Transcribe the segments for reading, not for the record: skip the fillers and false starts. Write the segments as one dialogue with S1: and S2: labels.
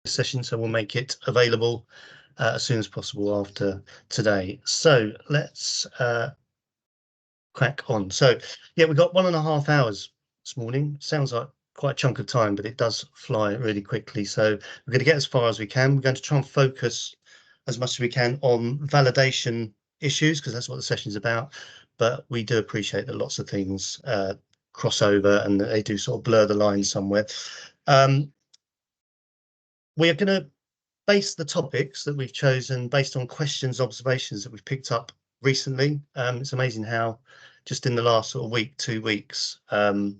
S1: session, so we'll make it available as soon as possible after today. So let's crack on. So yeah, we've got 1.5 hours this morning. Sounds like quite a chunk of time, but it does fly really quickly. So we're going to get as far as we can. We're going to try and focus as much as we can on validation issues, because that's what the session is about. But we do appreciate that lots of things cross over and that they do sort of blur the line somewhere. We are going to base the topics that we've chosen based on questions, observations that we've picked up recently. It's amazing how just in the last sort of week, 2 weeks, the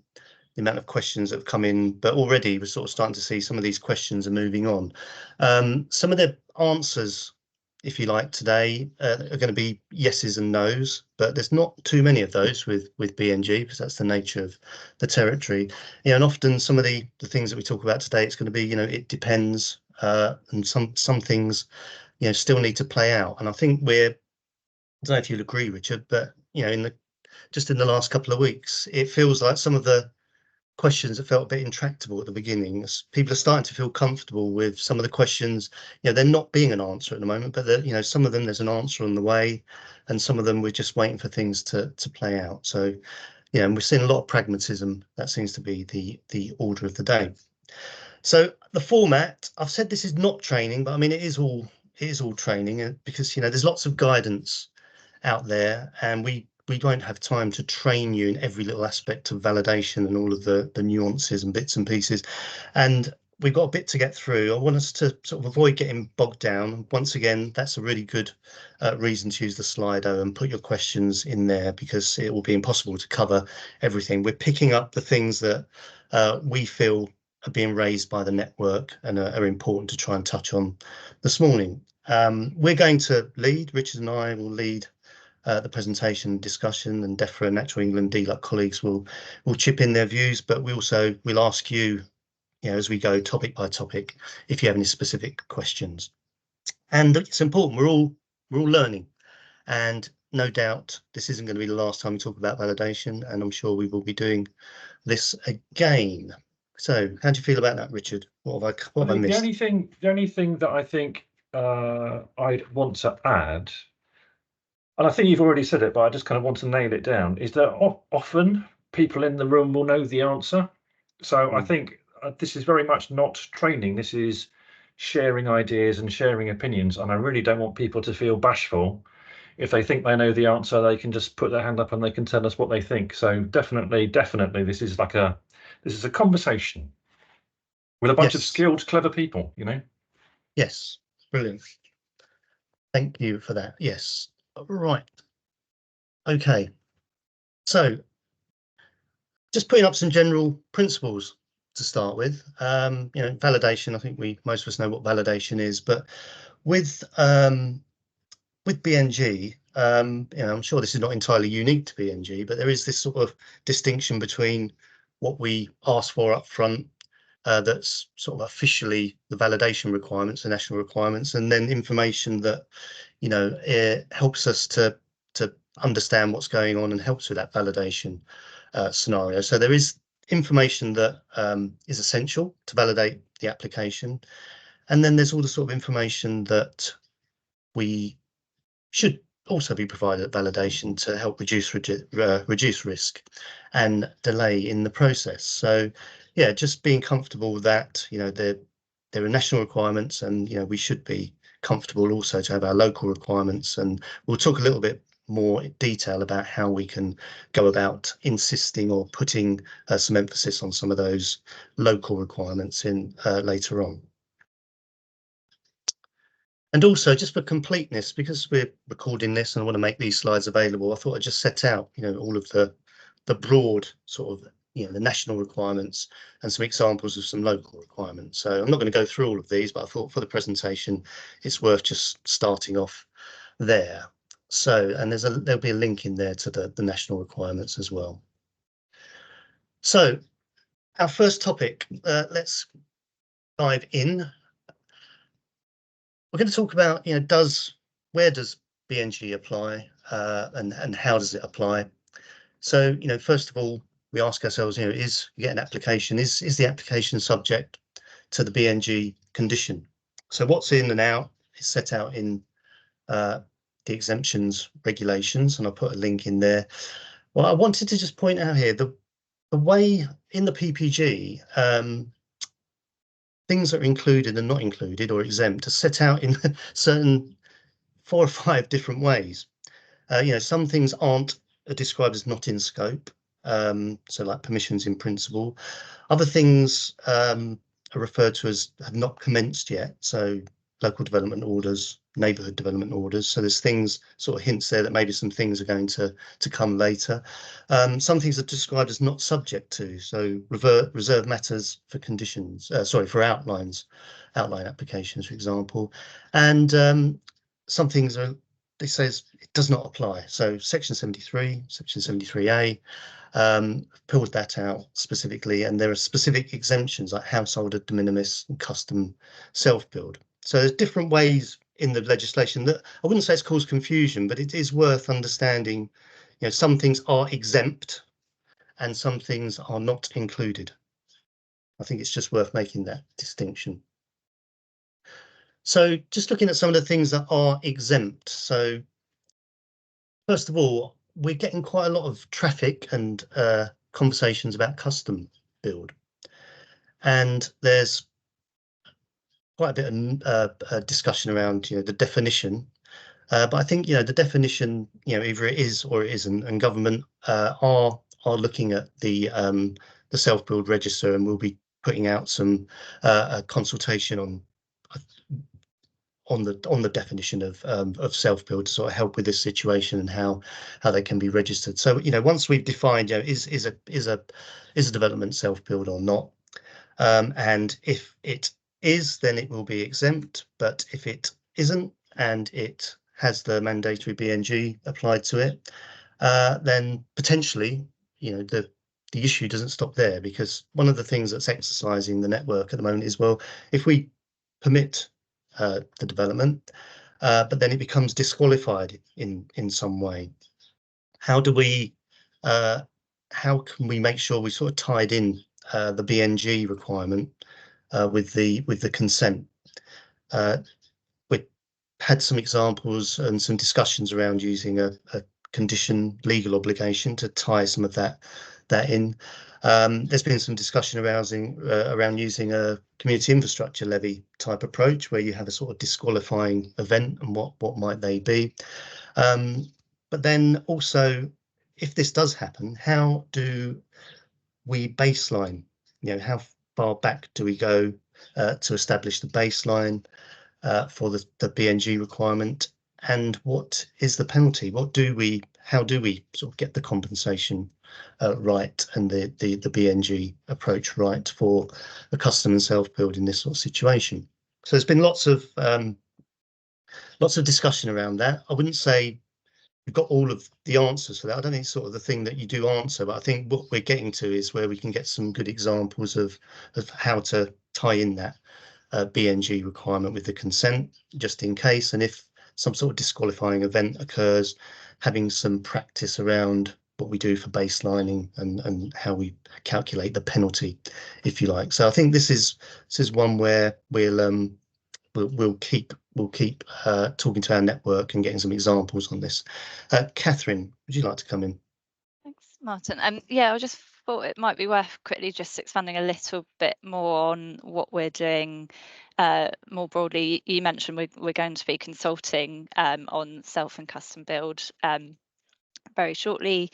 S1: amount of questions that have come in, but already we're sort of starting to see some of these questions are moving on. Some of the answers, if you like, today are going to be yeses and nos, but there's not too many of those with BNG, because that's the nature of the territory. And often some of the things that we talk about today, it's going to be, it depends, and some things, still need to play out. And I think I don't know if you'll agree, Richard, but just in the last couple of weeks, it feels like some of the questions that felt a bit intractable at the beginning, people are starting to feel comfortable with some of the questions. They're not being an answer at the moment, but some of them there's an answer on the way, and some of them we're just waiting for things to play out. So and we're seeing a lot of pragmatism. That seems to be the order of the day. So the format, I've said this is not training, but I mean it is all training, because there's lots of guidance out there, and we won't have time to train you in every little aspect of validation and all of the nuances and bits and pieces. And we've got a bit to get through. I want us to sort of avoid getting bogged down. Once again, that's a really good reason to use the Slido and put your questions in there, because it will be impossible to cover everything. We're picking up the things that we feel are being raised by the network and are important to try and touch on this morning. We're going to lead, Richard and I will lead the presentation discussion, and DEFRA, Natural England, DLUC colleagues will chip in their views, but we'll ask you, as we go topic by topic, if you have any specific questions. And it's important, we're all learning, and no doubt this isn't going to be the last time we talk about validation, and I'm sure we will be doing this again. So how do you feel about that, Richard? What have I missed?
S2: The only thing that I think I'd want to add, and I think you've already said it, but I just kind of want to nail it down, is that often people in the room will know the answer. So I think this is very much not training. This is sharing ideas and sharing opinions. And I really don't want people to feel bashful. If they think they know the answer, they can just put their hand up and they can tell us what they think. So definitely, this is a conversation with a bunch of skilled, clever people,
S1: Yes, brilliant. Thank you for that. Yes. Right. Okay. So just putting up some general principles to start with. Validation, I think most of us know what validation is, but with BNG, I'm sure this is not entirely unique to BNG, but there is this sort of distinction between what we ask for up front, that's sort of officially the validation requirements, the national requirements, and then information that it helps us to understand what's going on and helps with that validation scenario. So there is information that is essential to validate the application, and then there's all the sort of information that we should also be provided at validation to help reduce risk and delay in the process. So yeah, just being comfortable that there are national requirements, and we should be comfortable also to have our local requirements, and we'll talk a little bit more detail about how we can go about insisting or putting some emphasis on some of those local requirements in later on. And also, just for completeness, because we're recording this and I want to make these slides available, I thought I'd just set out all of the broad sort of the national requirements and some examples of some local requirements. So I'm not going to go through all of these, but I thought for the presentation it's worth just starting off there. So, and there'll be a link in there to the national requirements as well. So our first topic, let's dive in. We're going to talk about where does BNG apply, and how does it apply. So first of all, we ask ourselves, is you get an application, is the application subject to the BNG condition. So what's in and out is set out in the exemptions regulations, and I'll put a link in there. Well, I wanted to just point out here the way in the PPG, things that are included and not included or exempt are set out in certain 4 or 5 different ways. Some things aren't described as not in scope, so like permissions in principle. Other things are referred to as have not commenced yet, so local development orders, neighbourhood development orders. So there's things, sort of hints there that maybe some things are going to come later. Some things are described as not subject to, so reserve matters for conditions, for outline applications, for example. And some things are, it says it does not apply. So section 73, section 73A, pulled that out specifically, and there are specific exemptions like householder de minimis and custom self-build. So there's different ways in the legislation that I wouldn't say it's caused confusion, but it is worth understanding. Some things are exempt and some things are not included. I think it's just worth making that distinction. So just looking at some of the things that are exempt. So first of all, we're getting quite a lot of traffic and conversations about custom build, and there's quite a bit of discussion around the definition. But I think the definition, either it is or it isn't, and government are looking at the self-build register, and we'll be putting out some a consultation on the definition of self-build to sort of help with this situation and how they can be registered. So once we've defined is a development self-build or not, and if it is, then it will be exempt. But if it isn't and it has the mandatory BNG applied to it, then potentially the issue doesn't stop there, because one of the things that's exercising the network at the moment is, well, if we permit the development, but then it becomes disqualified in some way. How do we how can we make sure we sort of tied in the BNG requirement with the consent? We had some examples and some discussions around using a condition legal obligation to tie some of that in. There's been some discussion around using a community infrastructure levy type approach, where you have a sort of disqualifying event, and what might they be. But then also, if this does happen, how do we baseline? How far back do we go to establish the baseline for the BNG requirement, and what is the penalty? How do we sort of get the compensation right, and the BNG approach right for the custom and self-build in this sort of situation? So there's been lots of discussion around that. I wouldn't say we've got all of the answers for that. I don't think it's sort of the thing that you do answer, but I think what we're getting to is where we can get some good examples of how to tie in that BNG requirement with the consent, just in case, and if some sort of disqualifying event occurs, having some practice around what we do for baselining and how we calculate the penalty, if you like. So I think this is one where we'll keep talking to our network and getting some examples on this. Catherine, would you like to come in?
S3: Thanks, Martin. Yeah, I just thought it might be worth quickly just expanding a little bit more on what we're doing more broadly. You mentioned we're going to be consulting on self and custom build very shortly.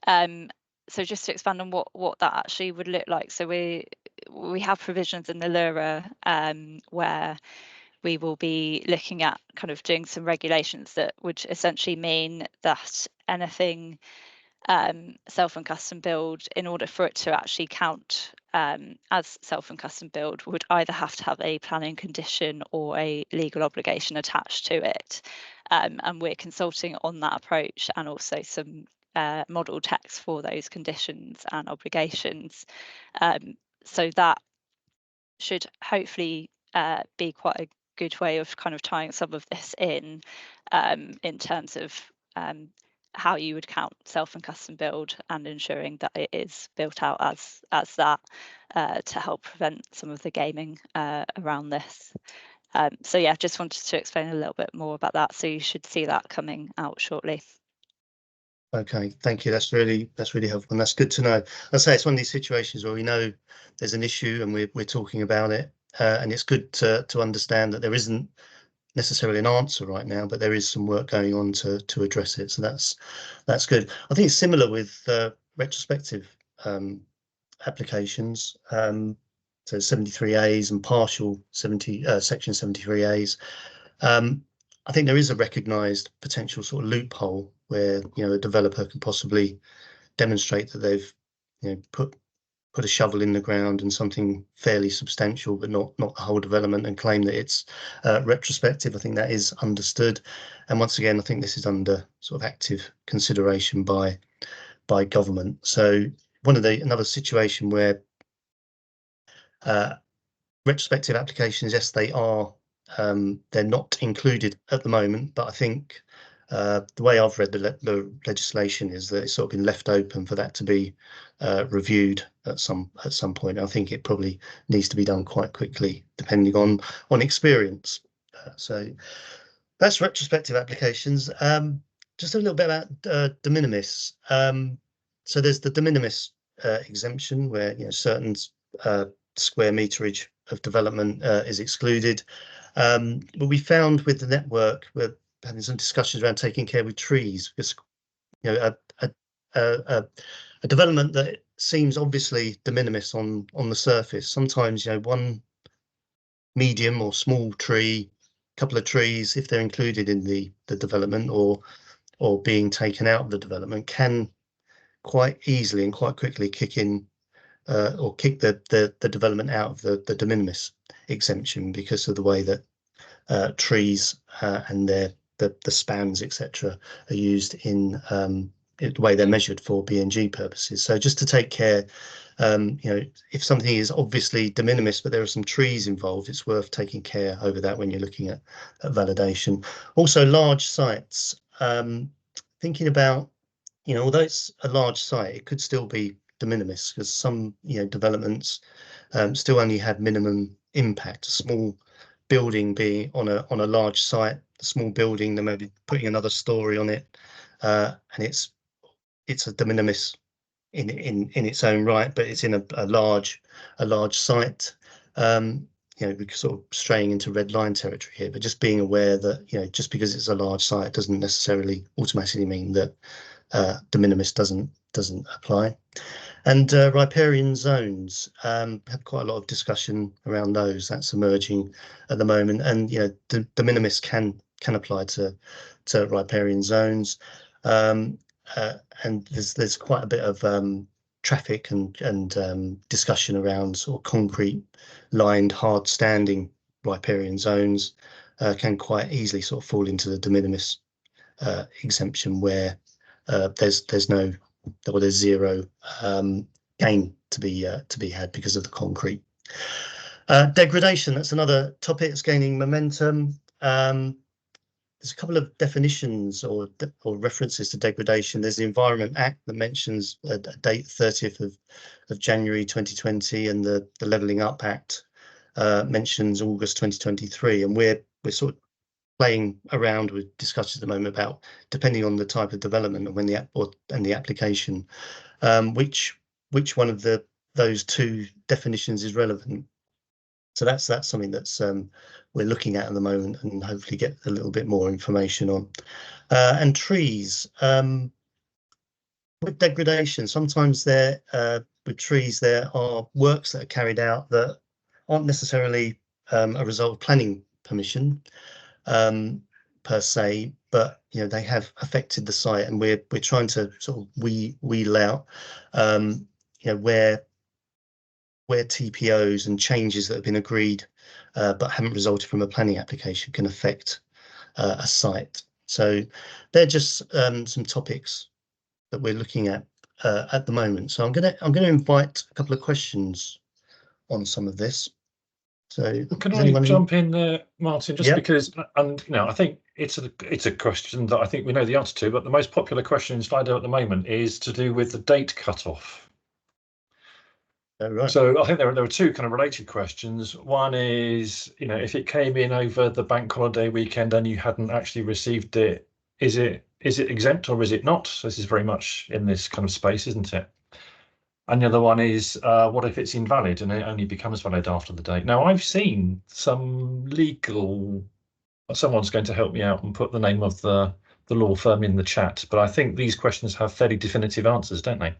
S3: So just to expand on what that actually would look like. So we have provisions in the LURA where we will be looking at kind of doing some regulations that would essentially mean that anything self and custom build, in order for it to actually count as self and custom build, would either have to have a planning condition or a legal obligation attached to it. And we're consulting on that approach, and also some model text for those conditions and obligations. So that should hopefully be quite a good way of kind of tying some of this in terms of how you would count self and custom build, and ensuring that it is built out as that to help prevent some of the gaming around this. So yeah, just wanted to explain a little bit more about that. So you should see that coming out shortly.
S1: Okay, thank you. That's really helpful, and that's good to know. I say it's one of these situations where we know there's an issue and we're talking about it, and it's good to understand that there isn't necessarily an answer right now, but there is some work going on to address it. So that's good. I think it's similar with retrospective applications. So 73As and partial section 73As. I think there is a recognised potential sort of loophole where a developer can possibly demonstrate that they've put a shovel in the ground and something fairly substantial, but not the whole development, and claim that it's retrospective. I think that is understood, and once again, I think this is under sort of active consideration by government. So another situation where retrospective applications, yes, they are. They're not included at the moment, but I think the way I've read the legislation is that it's sort of been left open for that to be reviewed at some point. I think it probably needs to be done quite quickly, depending on experience. So that's retrospective applications. Just a little bit about de minimis. So there's the de minimis exemption where certain square meterage of development is excluded. But we found with the network, we're having some discussions around taking care with trees, because a development that seems obviously de minimis on the surface, sometimes one medium or small tree, couple of trees, if they're included in the development or being taken out of the development, can quite easily and quite quickly kick in or kick the development out of the de minimis exemption, because of the way that trees and the spans, etc., are used in the way they're measured for BNG purposes. So just to take care, if something is obviously de minimis, but there are some trees involved, it's worth taking care over that when you're looking at validation. Also, large sites. Thinking about, although it's a large site, it could still be de minimis, because some developments still only have minimum impact. A small building being on a large site, a small building, they may be putting another story on it, and it's a de minimis in its own right, but it's in a large site. We're sort of straying into red line territory here, but just being aware that just because it's a large site doesn't necessarily automatically mean that de minimis doesn't apply. And riparian zones, had quite a lot of discussion around those. That's emerging at the moment, and de minimis can apply to riparian zones. And there's quite a bit of traffic and discussion around sort of concrete lined, hard standing riparian zones can quite easily sort of fall into the de minimis exemption, where there's zero gain to be had because of the concrete. Degradation, that's another topic that's gaining momentum. There's a couple of definitions or references to degradation. There's the Environment Act that mentions a date 30th of January 2020, and the Levelling Up Act mentions August 2023, and we're sort of playing around with discussions at the moment about, depending on the type of development and when the application, which one of those two definitions is relevant. So that's something that's we're looking at the moment, and hopefully get a little bit more information on. And trees, with degradation, sometimes with trees there are works that are carried out that aren't necessarily a result of planning permission per se, but they have affected the site, and we're trying to sort of wheel out where TPOs and changes that have been agreed but haven't resulted from a planning application can affect a site. So they're just some topics that we're looking at the moment. So I'm gonna invite a couple of questions on some of this. So
S2: can I jump in there, Martin, just because, and I think it's a question that I think we know the answer to, but the most popular question in Slido at the moment is to do with the date cutoff.
S1: Oh, right.
S2: So I think there are two kind of related questions. One is, if it came in over the bank holiday weekend and you hadn't actually received it, is it exempt or is it not? So this is very much in this kind of space, isn't it? And the other one is, what if it's invalid and it only becomes valid after the date? Now, I've seen some legal. Someone's going to help me out and put the name of the law firm in the chat, but I think these questions have fairly definitive answers, don't they?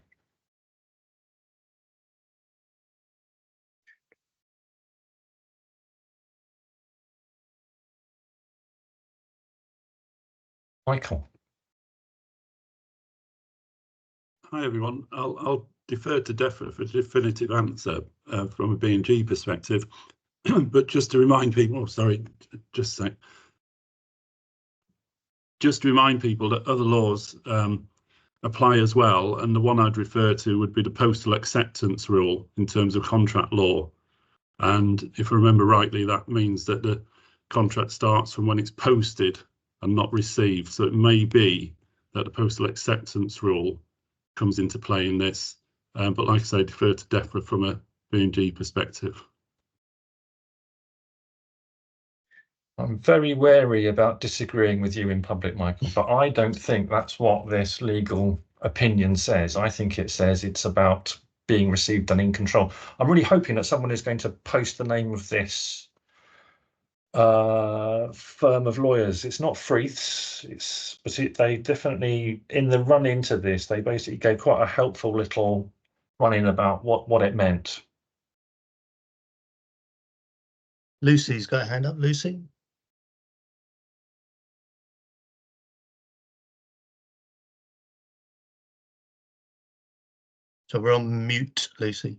S2: Michael.
S4: Hi everyone. I'll defer to DEFRA for a definitive answer from a BNG perspective, but just to remind people, just to remind people that other laws apply as well, and the one I'd refer to would be the postal acceptance rule in terms of contract law. And if I remember rightly, that means that the contract starts from when it's posted and not received. So it may be that the postal acceptance rule comes into play in this, but like I say, defer to DEFRA from a BNG perspective.
S2: I'm very wary about disagreeing with you in public, Michael, but I don't think that's what this legal opinion says. I think it says it's about being received and in control. I'm really hoping that someone is going to post the name of this firm of lawyers. It's not Freeths, but they definitely, in the run into this, they basically gave quite a helpful little run-in about what it meant.
S1: Lucy's got a hand up. Lucy? So we're on mute, Lucy.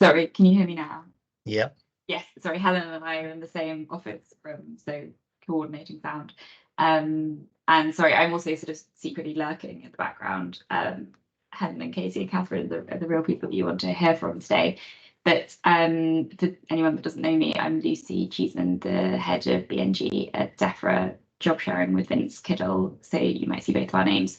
S5: Sorry, can you hear me now?
S1: Yeah.
S5: Yes, sorry, Helen and I are in the same office room, so coordinating sound. And sorry, I'm also sort of secretly lurking in the background. Helen and Casey and Catherine are the real people that you want to hear from today. But for anyone that doesn't know me, I'm Lucy Cheeseman, the head of BNG at DEFRA, job sharing with Vince Kiddle. So you might see both of our names.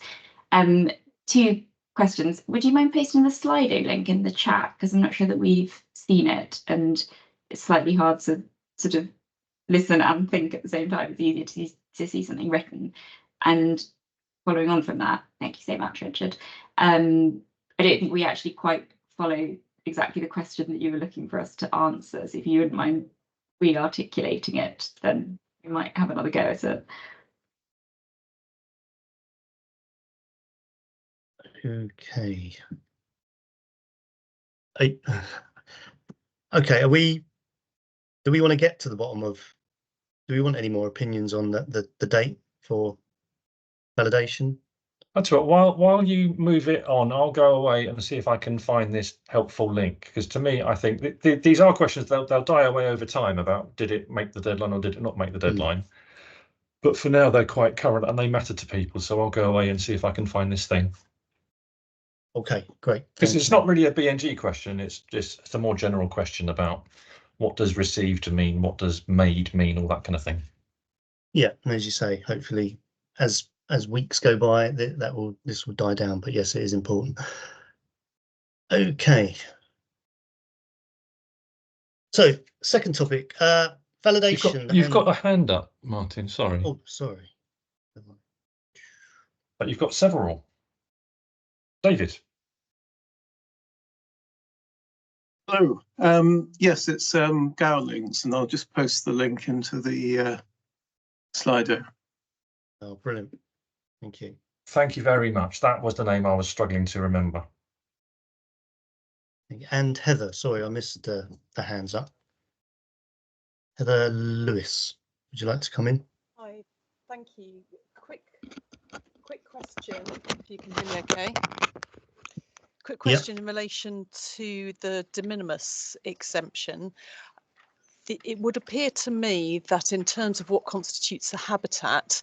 S5: Two questions. Would you mind pasting the Slido link in the chat? Because I'm not sure that we've seen it, and it's slightly hard to sort of listen and think at the same time. It's easier to see something written. And following on from that, thank you so much, Richard. I don't think we actually quite follow exactly the question that you were looking for us to answer. So if you wouldn't mind re-articulating it, then we might have another go at it.
S1: Okay. Okay, do we want to get to the bottom of, do we want any more opinions on the date for validation?
S2: That's right. While you move it on, I'll go away and see if I can find this helpful link, because to me, I think these are questions they'll die away over time about did it make the deadline or did it not make the deadline. But for now, they're quite current and they matter to people. So I'll go away and see if I can find this thing.
S1: Okay, great.
S2: Because it's not really a BNG question. It's a more general question about what does received mean, what does made mean, all that kind of thing.
S1: Yeah, and as you say, hopefully as weeks go by, this will die down. But yes, it is important. Okay. So second topic, validation.
S2: You've got a hand up, Martin. Sorry.
S1: Oh, sorry.
S2: But you've got several. David.
S6: Hello. Yes, it's Gowlings, and I'll just post the link into the Slido.
S1: Oh, brilliant. Thank you.
S2: Thank you very much. That was the name I was struggling to remember.
S1: And Heather, sorry, I missed the hands up. Heather Lewis, would you like to come in?
S7: Hi, thank you. Quick question, if you can hear me okay. Quick question in relation to the de minimis exemption. it would appear to me that in terms of what constitutes a habitat,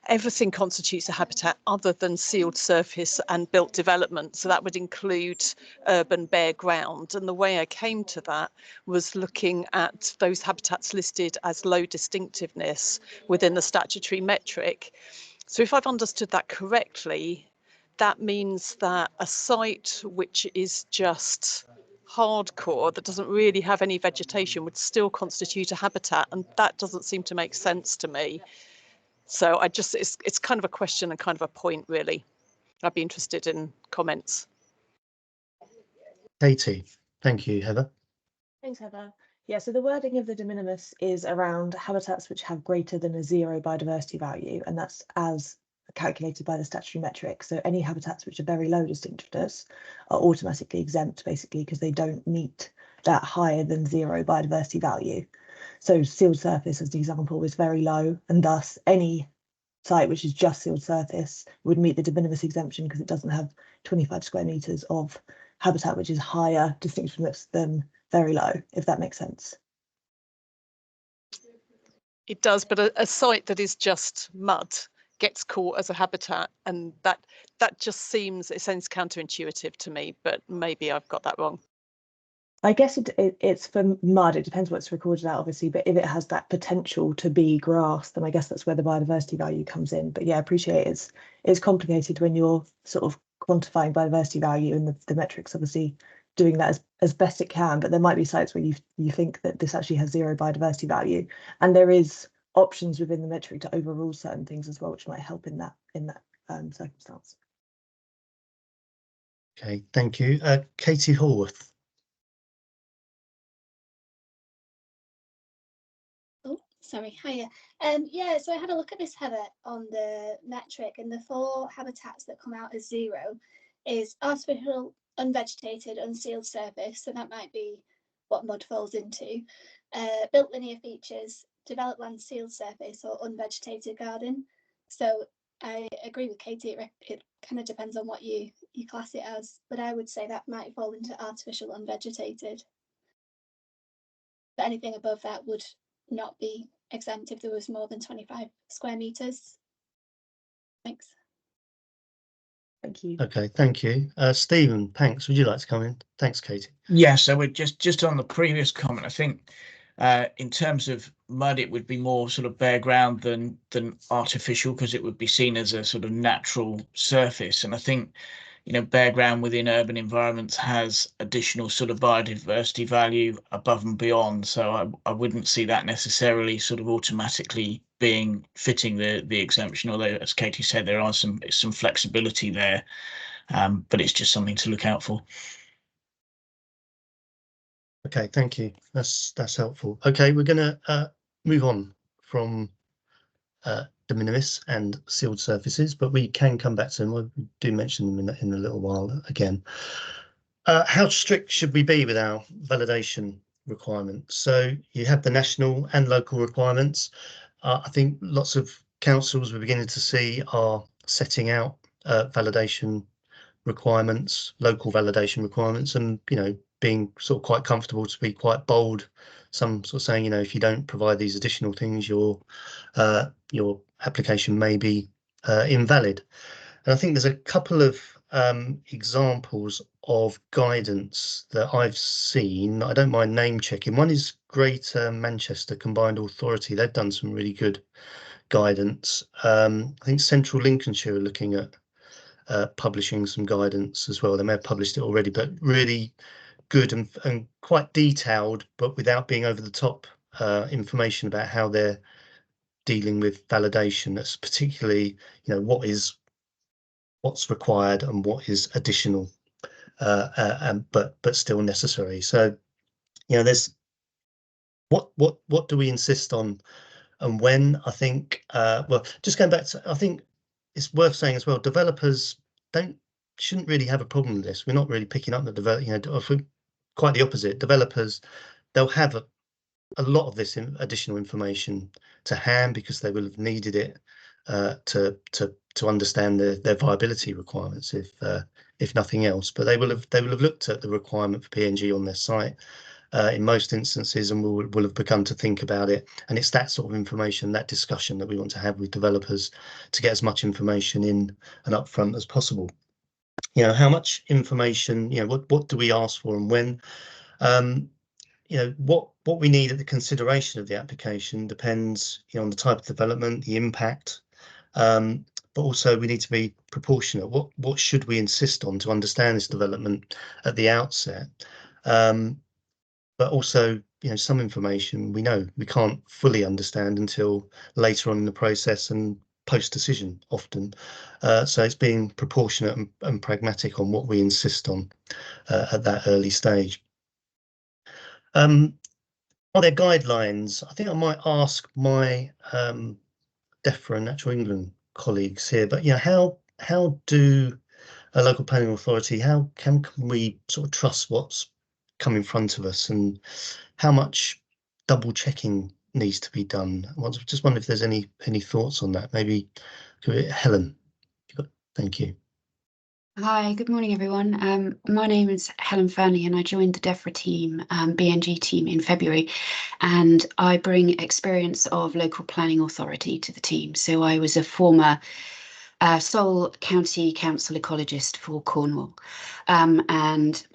S7: everything constitutes a habitat other than sealed surface and built development. So that would include urban bare ground. And the way I came to that was looking at those habitats listed as low distinctiveness within the statutory metric. So if I've understood that correctly, that means that a site which is just hardcore, that doesn't really have any vegetation, would still constitute a habitat, and that doesn't seem to make sense to me. So it's kind of a question and kind of a point, really. I'd be interested in comments.
S1: Katie, thank you, Heather.
S8: Thanks, Heather. Yeah, so the wording of the de minimis is around habitats which have greater than a 0 biodiversity value, and that's as calculated by the statutory metric. So any habitats which are very low distinctiveness are automatically exempt, basically, because they don't meet that higher than 0 biodiversity value. So sealed surface, as the example, is very low, and thus any site which is just sealed surface would meet the de minimis exemption because it doesn't have 25 square meters of habitat which is higher distinctiveness than very low, if that makes sense.
S7: It does, but a site that is just mud gets caught as a habitat, and that just seems, it sounds counterintuitive to me, but maybe I've got that wrong.
S8: I guess it's for mud, it depends what's recorded out, obviously, but if it has that potential to be grass, then I guess that's where the biodiversity value comes in. But yeah, I appreciate it's complicated when you're sort of quantifying biodiversity value, and the metrics obviously doing that as best it can, but there might be sites where you think that this actually has 0 biodiversity value, and there is options within the metric to overrule certain things as well, which might help in that circumstance.
S1: Okay, thank you. Katie Horworth.
S9: Oh, sorry. Hiya. Yeah, so I had a look at this, Heather, on the metric, and the 4 habitats that come out as 0 is artificial, unvegetated, unsealed surface. So that might be what mud falls into. Built linear features, developed land, sealed surface, or unvegetated garden. So I agree with Katie. It kind of depends on what you class it as, but I would say that might fall into artificial, unvegetated. But anything above that would not be exempt if there was more than 25 square meters. Thanks.
S8: Thank you.
S1: Okay, thank you. Stephen, thanks. Would you like to come in? Thanks, Katie.
S10: Yeah, so we're just on the previous comment. I think in terms of mud, it would be more sort of bare ground than artificial, because it would be seen as a sort of natural surface. And I think, you know, bare ground within urban environments has additional sort of biodiversity value above and beyond. So I wouldn't see that necessarily sort of automatically being fitting the exemption, although, as Katie said, there are some flexibility there, but it's just something to look out for.
S1: Okay, thank you. That's helpful. Okay, we're going to move on from de minimis and sealed surfaces, but we can come back to them. We do mention them in a little while again. How strict should we be with our validation requirements? So you have the national and local requirements. I think lots of councils we're beginning to see are setting out validation requirements, local validation requirements, and, you know, being sort of quite comfortable to be quite bold. Some sort of saying, you know, if you don't provide these additional things, your application may be invalid. And I think there's a couple of examples of guidance that I've seen. I don't mind name checking. One is Greater Manchester Combined Authority. They've done some really good guidance. I think Central Lincolnshire are looking at publishing some guidance as well. They may have published it already, but really good and quite detailed, but without being over the top information about how they're dealing with validation. That's particularly, you know, what's required and what is additional, but still necessary. So, you know, there's what do we insist on and when? I think well, just going back to, I think it's worth saying as well, developers shouldn't really have a problem with this. We're not really picking up the you know, quite the opposite. Developers, they'll have a lot of this additional information to hand because they will have needed it to understand their viability requirements, if nothing else. But they will have looked at the requirement for BNG on their site, in most instances, and will have begun to think about it. And it's that sort of information, that discussion that we want to have with developers to get as much information in and upfront as possible. You know, how much information, you know, what do we ask for and when? You know, what we need at the consideration of the application depends, you know, on the type of development, the impact, but also we need to be proportionate. What should we insist on to understand this development at the outset? But also, you know, some information we know we can't fully understand until later on in the process and post-decision often. So it's being proportionate and pragmatic on what we insist on at that early stage. Are there guidelines? I think I might ask my DEFRA and Natural England colleagues here, but you know, how do a local planning authority, how can we sort of trust what's come in front of us, and how much double checking needs to be done? I just wonder if there's any thoughts on that. Maybe Helen. Thank you.
S11: Hi, good morning, everyone. My name is Helen Fernie, and I joined the DEFRA team, BNG team, in February, and I bring experience of local planning authority to the team. So I was a former sole county council ecologist for Cornwall, and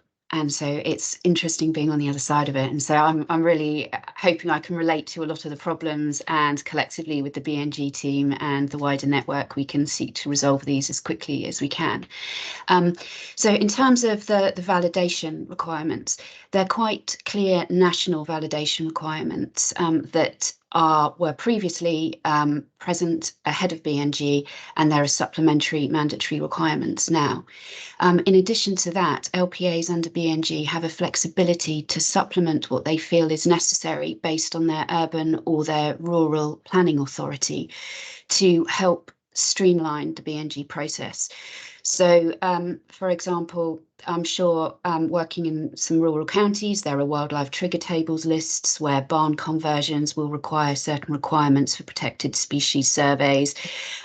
S11: so it's interesting being on the other side of it. And so I'm really hoping I can relate to a lot of the problems, and collectively with the BNG team and the wider network, we can seek to resolve these as quickly as we can. So in terms of the validation requirements, they're quite clear national validation requirements that were previously present ahead of BNG, and there are supplementary mandatory requirements now. In addition to that, LPAs under BNG have a flexibility to supplement what they feel is necessary based on their urban or their rural planning authority to help streamline the BNG process. So, for example, I'm sure working in some rural counties, there are wildlife trigger tables lists where barn conversions will require certain requirements for protected species surveys.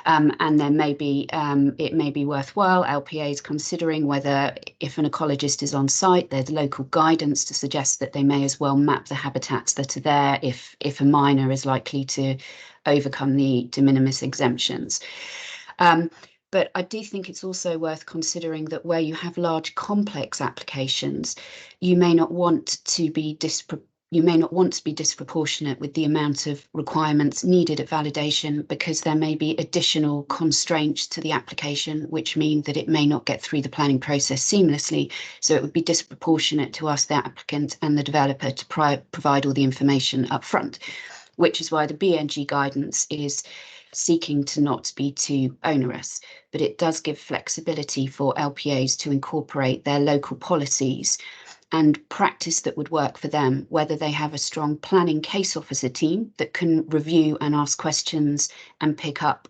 S11: And then maybe it may be worthwhile LPAs considering whether, if an ecologist is on site, there's local guidance to suggest that they may as well map the habitats that are there if a miner is likely to overcome the de minimis exemptions. But I do think it's also worth considering that where you have large complex applications, you may not want to be disproportionate with the amount of requirements needed at validation, because there may be additional constraints to the application which mean that it may not get through the planning process seamlessly. So it would be disproportionate to ask the applicant and the developer to provide all the information up front, which is why the BNG guidance is seeking to not be too onerous, but it does give flexibility for LPAs to incorporate their local policies and practice that would work for them, whether they have a strong planning case officer team that can review and ask questions and pick up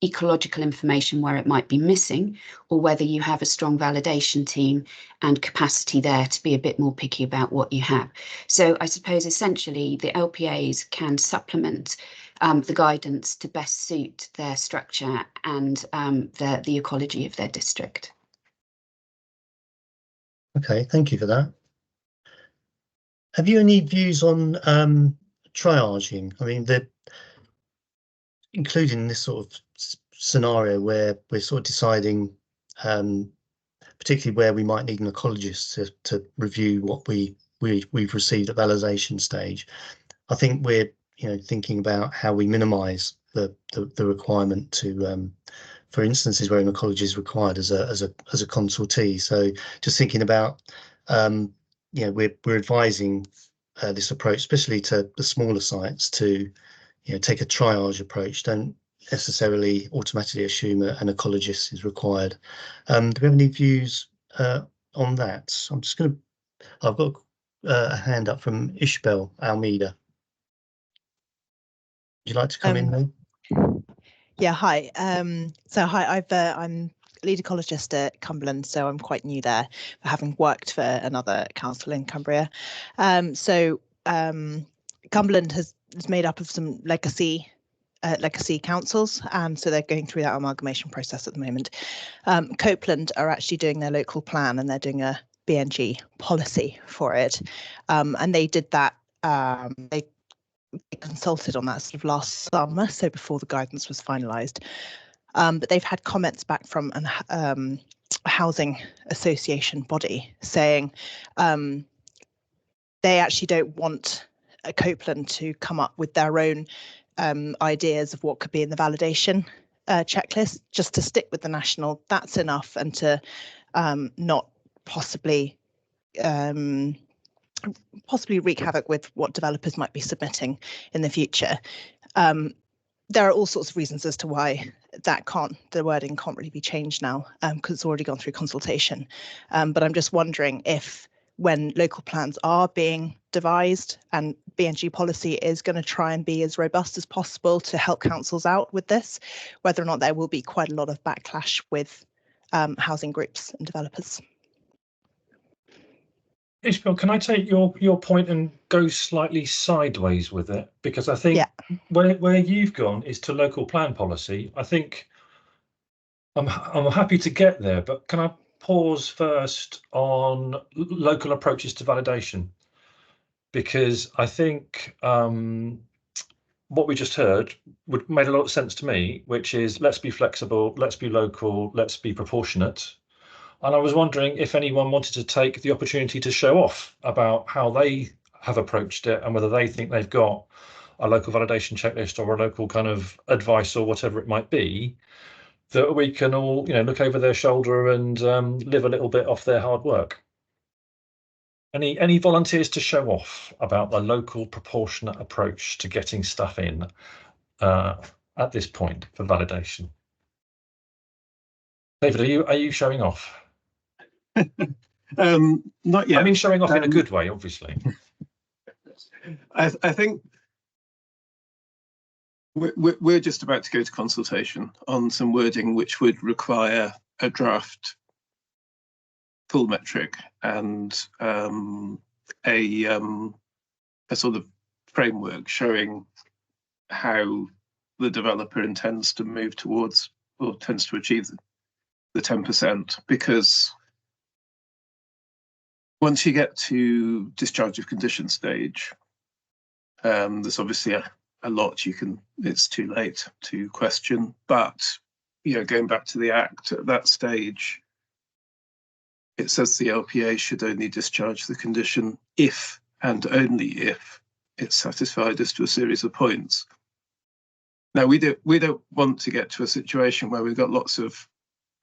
S11: ecological information where it might be missing, or whether you have a strong validation team and capacity there to be a bit more picky about what you have. So I suppose essentially the LPAs can supplement the guidance to best suit their structure and the ecology of their district.
S1: Okay, thank you for that. Have you any views on triaging? I mean, including this sort of scenario where we're sort of deciding, particularly where we might need an ecologist to review what we've received at validation stage. I think we're thinking about how we minimise the requirement to for instances where an ecologist is required as a consultee. So just thinking about we're advising this approach, especially to the smaller sites, to take a triage approach. Don't necessarily automatically assume an ecologist is required. Do we have any views on that? I've got a hand up from Ishbel Almeida. Would you like to come in there?
S12: Yeah, hi. Hi, I'm lead ecologist at Cumberland, so I'm quite new there, having worked for another council in Cumbria. Cumberland is made up of some legacy councils, so they're going through that amalgamation process at the moment. Copeland are actually doing their local plan, and they're doing a BNG policy for it. And they did that, they consulted on that sort of last summer, so before the guidance was finalised. But they've had comments back from a housing association body saying they actually don't want Copeland to come up with their own ideas of what could be in the validation checklist, just to stick with the national, that's enough, and to not possibly wreak havoc with what developers might be submitting in the future. There are all sorts of reasons as to why the wording can't really be changed now, because it's already gone through consultation. But I'm just wondering if, when local plans are being devised and BNG policy is going to try and be as robust as possible to help councils out with this, whether or not there will be quite a lot of backlash with housing groups and developers.
S2: Ishmael, can I take your point and go slightly sideways with it? Because I think where you've gone is to local plan policy. I think I'm happy to get there, but can I pause first on local approaches to validation? Because I think what we just heard made a lot of sense to me, which is let's be flexible, let's be local, let's be proportionate. And I was wondering if anyone wanted to take the opportunity to show off about how they have approached it and whether they think they've got a local validation checklist or a local kind of advice or whatever it might be, that we can all, look over their shoulder and live a little bit off their hard work. Any volunteers to show off about the local proportionate approach to getting stuff in at this point for validation? David, are you showing off?
S6: Not yet.
S2: I mean, showing off in a good way, obviously.
S6: I think we're just about to go to consultation on some wording which would require a draft full metric and a sort of framework showing how the developer intends to move towards or tends to achieve the 10%, because once you get to discharge of condition stage, there's obviously a lot it's too late to question, but going back to the Act, at that stage it says the LPA should only discharge the condition if and only if it's satisfied as to a series of points. Now, we don't want to get to a situation where we've got lots of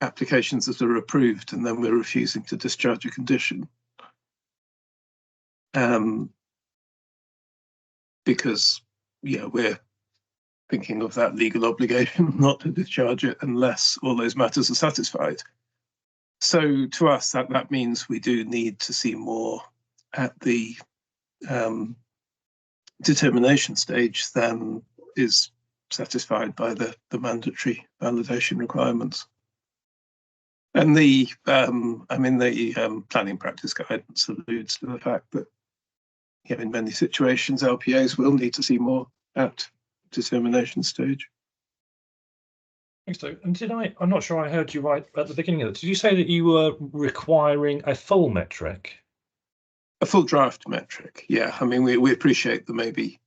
S6: applications that are approved and then we're refusing to discharge a condition. Because we're thinking of that legal obligation not to discharge it unless all those matters are satisfied. So to us, that means we do need to see more at the determination stage than is satisfied by the mandatory validation requirements. And the planning practice guidance alludes to the fact that in many situations LPAs will need to see more at determination stage.
S2: Thanks, Dave. And I'm not sure I heard you right at the beginning of it. Did you say that you were requiring a full metric?
S6: A full draft metric, yeah. I mean, we appreciate there may be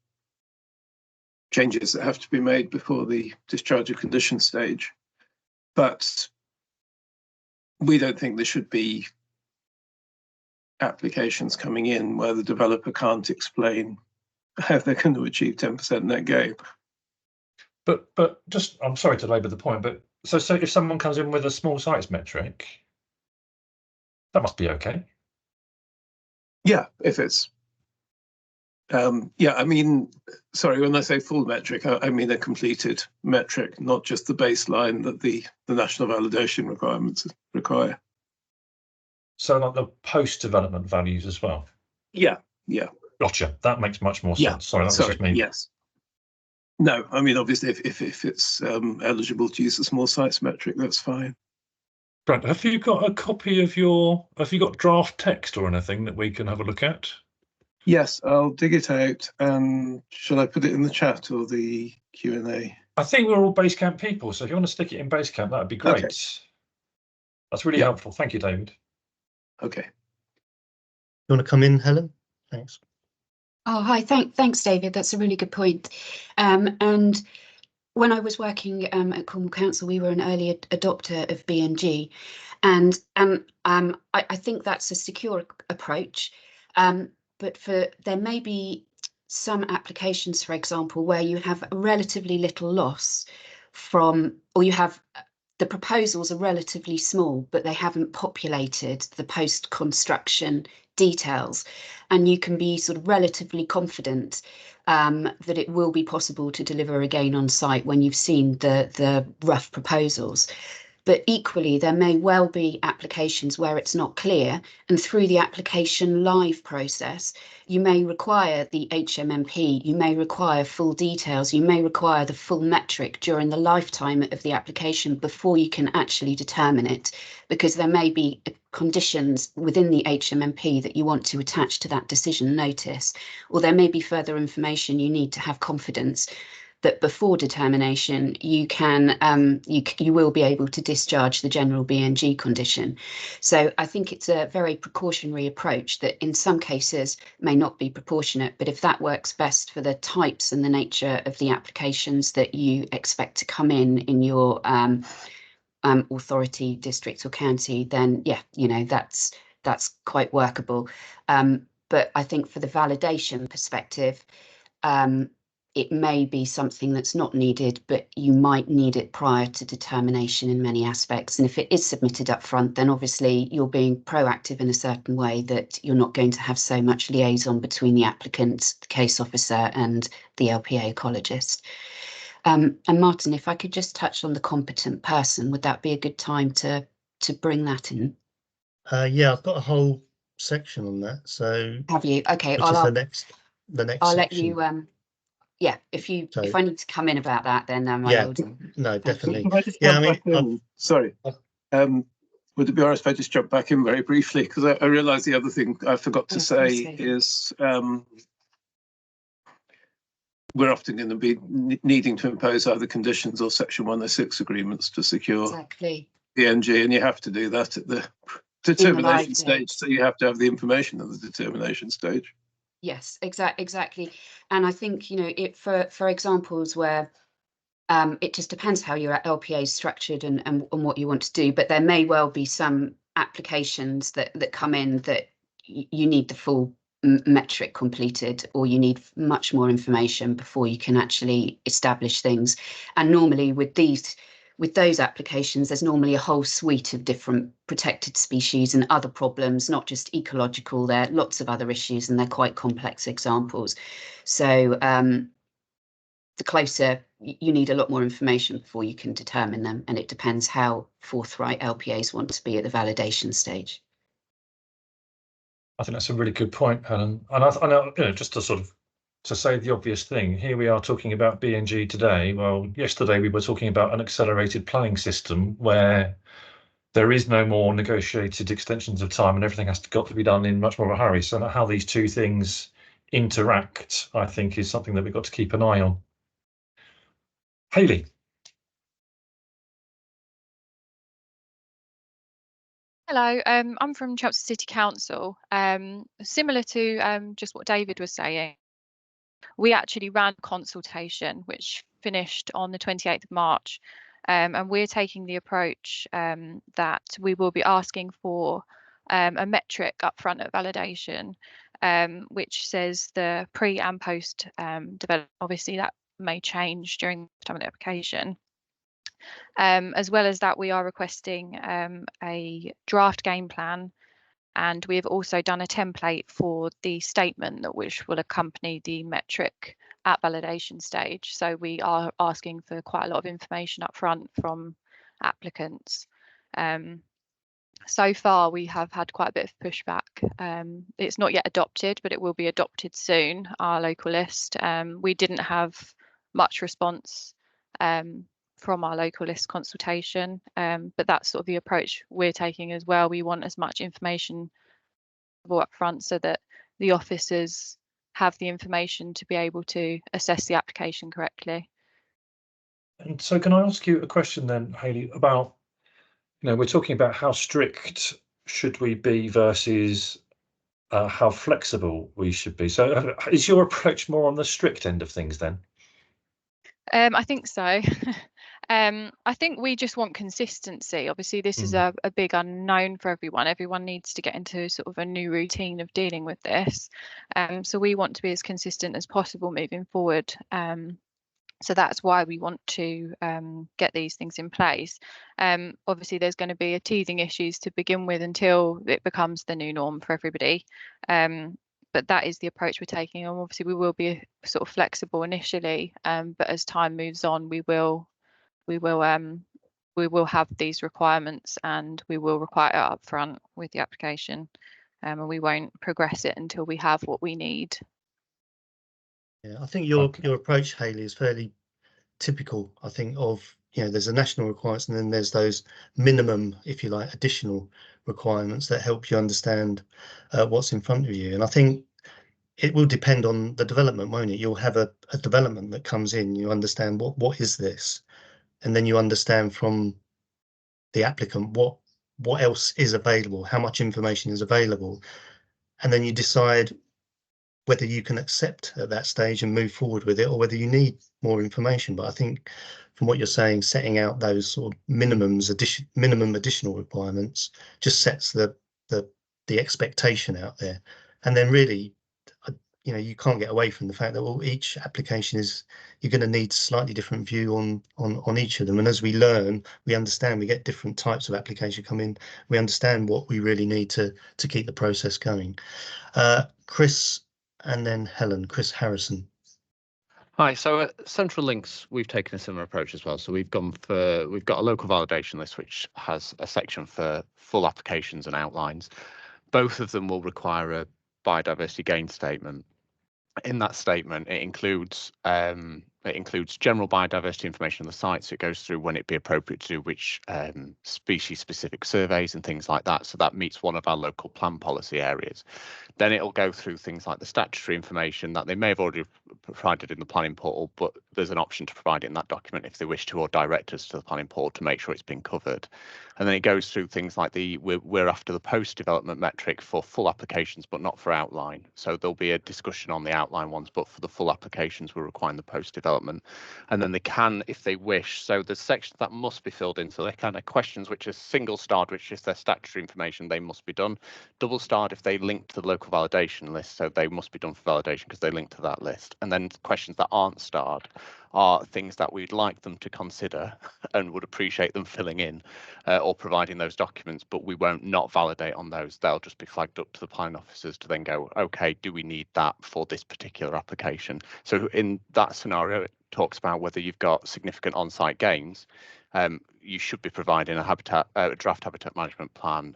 S6: changes that have to be made before the discharge of condition stage, but we don't think there should be applications coming in where the developer can't explain how they're going to achieve 10% net gain.
S2: But just, I'm sorry to labour the point, but so if someone comes in with a small sites metric, that must be okay.
S6: Yeah, if it's I mean, sorry, when I say full metric, I mean a completed metric, not just the baseline that the national validation requirements require.
S2: So like the post-development values as well?
S6: Yeah.
S2: Gotcha. That makes much more sense. Sorry, that was just me.
S6: Yes. No, I mean, obviously, if it's eligible to use the small sites metric, that's fine.
S2: Grant, have you got a copy of have you got draft text or anything that we can have a look at?
S6: Yes, I'll dig it out. And shall I put it in the chat or the Q&A?
S2: I think we're all Basecamp people, so if you want to stick it in Basecamp, that would be great. Okay. That's really helpful. Thank you, David.
S6: Okay.
S1: You want to come in, Helen? Thanks.
S11: Oh, hi. Thanks, David. That's a really good point. And when I was working at Cornwall Council, we were an early adopter of BNG, and I think that's a secure approach. But there may be some applications, for example, where you have relatively little loss from, or you have the proposals are relatively small, but they haven't populated the post-construction details, and you can be sort of relatively confident that it will be possible to deliver again on site when you've seen the rough proposals. But equally, there may well be applications where it's not clear, and through the application live process, you may require the HMMP, you may require full details, you may require the full metric during the lifetime of the application before you can actually determine it, because there may be conditions within the HMMP that you want to attach to that decision notice, or there may be further information you need to have confidence that before determination you can you will be able to discharge the general BNG condition. So I think it's a very precautionary approach that in some cases may not be proportionate, but if that works best for the types and the nature of the applications that you expect to come in your authority, district or county, then yeah, you know, that's quite workable. But I think for the validation perspective, it may be something that's not needed, but you might need it prior to determination in many aspects. And if it is submitted up front, then obviously you're being proactive in a certain way that you're not going to have so much liaison between the applicant, the case officer and the LPA ecologist. And Martin, if I could just touch on the competent person, would that be a good time to bring that in?
S1: Yeah, I've got a whole section on that. So
S11: have you? Okay,
S1: which is the next
S11: I'll
S1: section.
S11: let you yeah, if I need to come in about that, then I
S1: yeah,
S11: will do.
S1: no, definitely.
S6: If I just
S1: Yeah,
S6: jump
S1: I
S6: back in, sorry. Would it be alright if I just jump back in very briefly? Because I realise the other thing I forgot to say is we're often going to be needing to impose either conditions or Section 106 agreements to secure BNG, and you have to do that at the determination stage. So you have to have the information at the determination stage.
S11: Yes, exactly. And I think, you know, for examples where it just depends how your LPA is structured and what you want to do, but there may well be some applications that come in that you need the full metric completed, or you need much more information before you can actually establish things. And normally with those applications, there's normally a whole suite of different protected species and other problems, not just ecological. There are lots of other issues, and they're quite complex examples. So the closer, you need a lot more information before you can determine them, and it depends how forthright LPAs want to be at the validation stage.
S2: I think that's a really good point, Helen. And I know, you know, just to say the obvious thing, here we are talking about BNG today. Well, yesterday we were talking about an accelerated planning system where there is no more negotiated extensions of time and everything has got to be done in much more of a hurry. So how these two things interact, I think, is something that we've got to keep an eye on. Hayley.
S13: Hello, I'm from Chelsea City Council. Similar to just what David was saying, we actually ran a consultation which finished on the 28th of March, and we're taking the approach that we will be asking for a metric upfront at validation, which says the pre and post development. Obviously, that may change during the time of the application. As well as that, we are requesting a draft game plan, and we have also done a template for the statement that which will accompany the metric at validation stage. So we are asking for quite a lot of information up front from applicants. So far, we have had quite a bit of pushback. It's not yet adopted, but it will be adopted soon, our local list. We didn't have much response from our local list consultation, but that's sort of the approach we're taking as well. We want as much information up front so that the officers have the information to be able to assess the application correctly.
S2: And so can I ask you a question then, Hayley, about, you know, we're talking about how strict should we be versus how flexible we should be. So is your approach more on the strict end of things then?
S13: I think so. I think we just want consistency. Obviously, this is a big unknown for everyone. Everyone needs to get into sort of a new routine of dealing with this. So we want to be as consistent as possible moving forward. So that's why we want to get these things in place. Obviously, there's going to be a teething issues to begin with until it becomes the new norm for everybody. But that is the approach we're taking. And obviously, we will be sort of flexible initially, but as time moves on, we will have these requirements, and we will require it up front with the application, and we won't progress it until we have what we need.
S1: Yeah, I think your approach, Hayley, is fairly typical. I think of, there's a national requirements, and then there's those minimum, if you like, additional requirements that help you understand what's in front of you. And I think it will depend on the development, won't it? You'll have a development that comes in, you understand what is this, and then you understand from the applicant what else is available, how much information is available, and then you decide whether you can accept at that stage and move forward with it, or whether you need more information. But I think from what you're saying, setting out those sort of minimum additional requirements just sets the expectation out there. And then really, you can't get away from the fact that each application you're going to need slightly different view on each of them. And as we learn, we understand, we get different types of application come in. We understand what we really need to keep the process going. Chris, and then Helen. Chris Harrison.
S14: Hi, so at Central Links, we've taken a similar approach as well. So we've got a local validation list, which has a section for full applications and outlines. Both of them will require a biodiversity gain statement. In that statement, it includes general biodiversity information on the site. So it goes through when it'd be appropriate to do which species-specific surveys and things like that. So that meets one of our local plan policy areas. Then it'll go through things like the statutory information that they may have already provided in the planning portal, but there's an option to provide it in that document if they wish to, or direct us to the planning portal to make sure it's been covered. And then it goes through things like we're after the post-development metric for full applications, but not for outline. So there'll be a discussion on the outline ones, but for the full applications, we're requiring the post-development. And then they can, if they wish, so the sections that must be filled in, so they're kind of questions which are single-starred, which is their statutory information, they must be done. Double-starred if they link to the local validation list, so they must be done for validation because they link to that list. And then questions that aren't starred are things that we'd like them to consider and would appreciate them filling in or providing those documents, but we won't not validate on those. They'll just be flagged up to the planning officers to then go, okay, do we need that for this particular application? So in that scenario, it talks about whether you've got significant on-site gains. You should be providing a draft habitat management plan,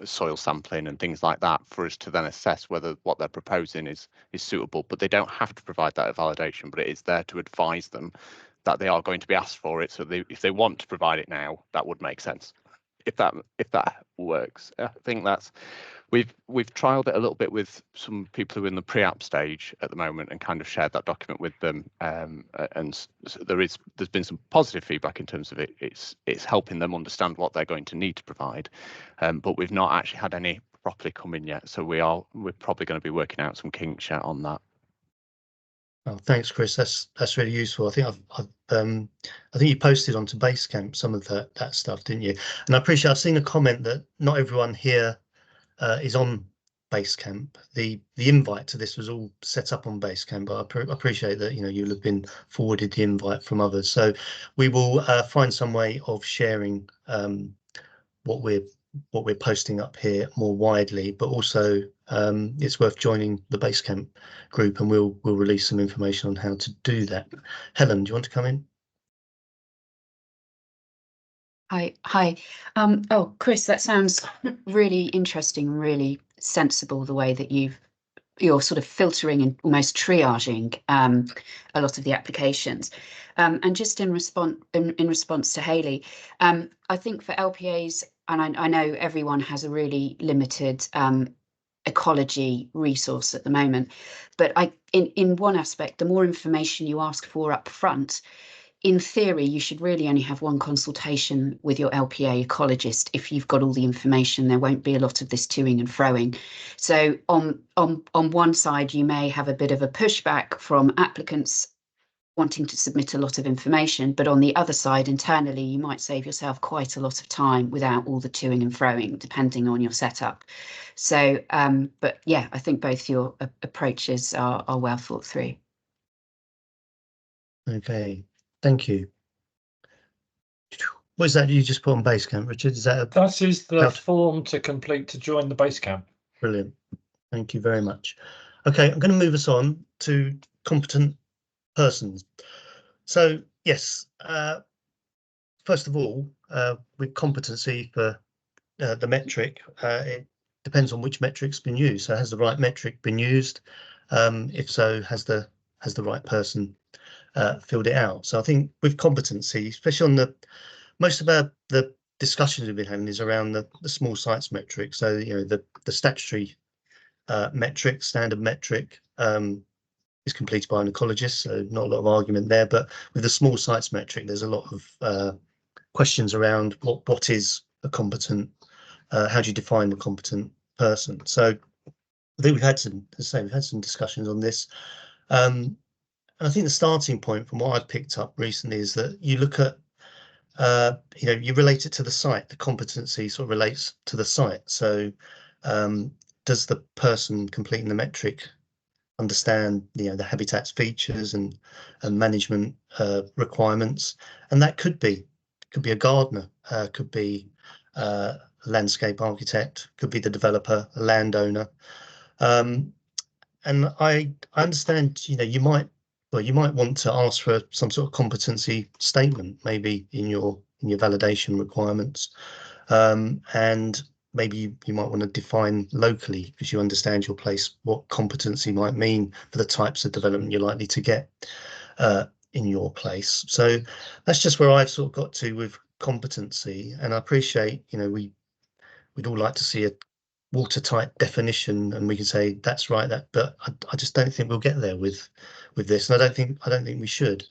S14: soil sampling and things like that for us to then assess whether what they're proposing is suitable. But they don't have to provide that at validation, but it is there to advise them that they are going to be asked for it. So if they want to provide it now, that would make sense. If that works, I think that's we've trialed it a little bit with some people who are in the pre-app stage at the moment and kind of shared that document with them. And so there's been some positive feedback in terms of it. It's helping them understand what they're going to need to provide. But we've not actually had any properly come in yet. So we're probably going to be working out some kinks yet on that.
S1: Oh, thanks, Chris. That's really useful. I think I think you posted onto Basecamp some of that stuff, didn't you? And I appreciate. I've seen a comment that not everyone here is on Basecamp. The invite to this was all set up on Basecamp, but I appreciate that you'll have been forwarded the invite from others. So we will find some way of sharing what we're posting up here more widely, but also it's worth joining the Basecamp group, and we'll release some information on how to do that. Helen, do you want to come in?
S11: Hi. Oh, Chris, that sounds really interesting and really sensible, the way that you're sort of filtering and almost triaging a lot of the applications. And just in response to Hayley, I think for LPAs, and I know everyone has a really limited ecology resource at the moment, but in one aspect, the more information you ask for up front, in theory, you should really only have one consultation with your LPA ecologist. If you've got all the information, there won't be a lot of this toing and froing. So on one side, you may have a bit of a pushback from applicants wanting to submit a lot of information, but on the other side, internally, you might save yourself quite a lot of time without all the toing and froing, depending on your setup. So, but yeah, I think both your approaches are well thought through.
S1: Okay, thank you. What is that you just put on Basecamp, Richard? Is that
S2: that is the form to complete to join the Basecamp?
S1: Brilliant. Thank you very much. Okay, I'm going to move us on to competent persons. So yes, first of all, with competency for the metric, it depends on which metric's been used. So has the right metric been used? If so, has the right person filled it out? So I think with competency, especially on the most of the discussions we've been having is around the small sites metric. So the statutory metric, standard metric, is completed by an ecologist, so not a lot of argument there. But with the small sites metric, there's a lot of questions around what is a competent, how do you define a competent person? So I think we've had some, as I say, we've had some discussions on this. And I think the starting point from what I've picked up recently is that you look at, you relate it to the site. The competency sort of relates to the site. So does the person completing the metric understand the habitat's features and management requirements? And that could be a gardener, could be a landscape architect, could be the developer, a landowner. And I understand you might want to ask for some sort of competency statement, maybe in your validation requirements, and maybe you might want to define locally, because you understand your place, what competency might mean for the types of development you're likely to get in your place. So that's just where I've sort of got to with competency. And I appreciate, we'd all like to see a watertight definition, and we can say that's right, but I just don't think we'll get there with this, and I don't think we should.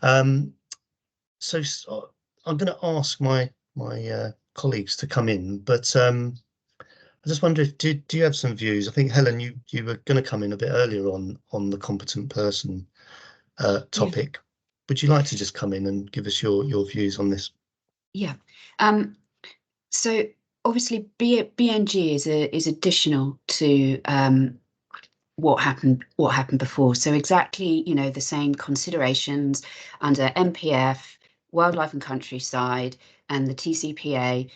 S1: So I'm going to ask my colleagues to come in, but I just wonder if do you have some views? I think Helen, you were going to come in a bit earlier on the competent person topic. Yeah. Would you like to just come in and give us your views on this?
S11: Yeah. So obviously BNG is additional to what happened before. So exactly, the same considerations under MPF, Wildlife and Countryside, and the TCPA,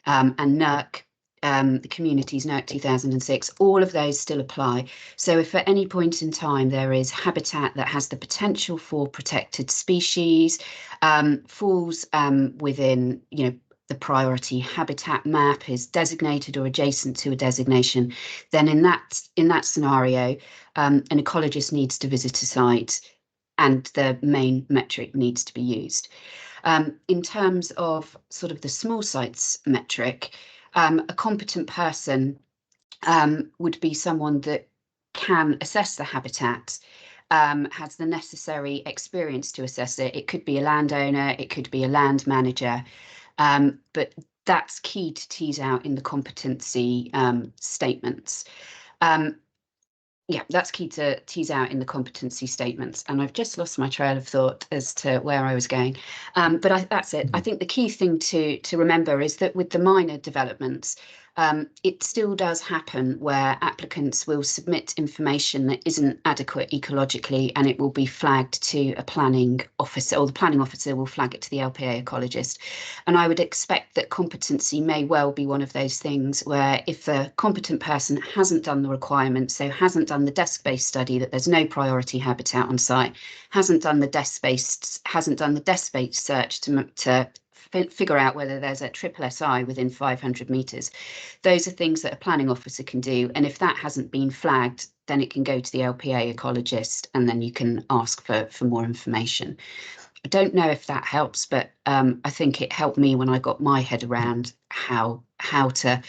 S11: and NERC, the Communities NERC 2006, all of those still apply. So if at any point in time there is habitat that has the potential for protected species, falls within, the priority habitat map, is designated or adjacent to a designation, then in that scenario, an ecologist needs to visit a site and the main metric needs to be used. In terms of sort of the small sites metric, a competent person would be someone that can assess the habitat, has the necessary experience to assess it. It could be a landowner, it could be a land manager, but that's key to tease out in the competency statements. Yeah, that's key to tease out in the competency statements. And I've just lost my trail of thought as to where I was going. But that's it. I think the key thing to remember is that with the minor developments, it still does happen where applicants will submit information that isn't adequate ecologically, and it will be flagged to a planning officer, or the planning officer will flag it to the LPA ecologist. And I would expect that competency may well be one of those things where if the competent person hasn't done the requirements, so hasn't done the desk-based study that there's no priority habitat on site, hasn't done the desk-based search to figure out whether there's a triple SI within 500 metres. Those are things that a planning officer can do. And if that hasn't been flagged, then it can go to the LPA ecologist, and then you can ask for more information. I don't know if that helps, but I think it helped me when I got my head around how to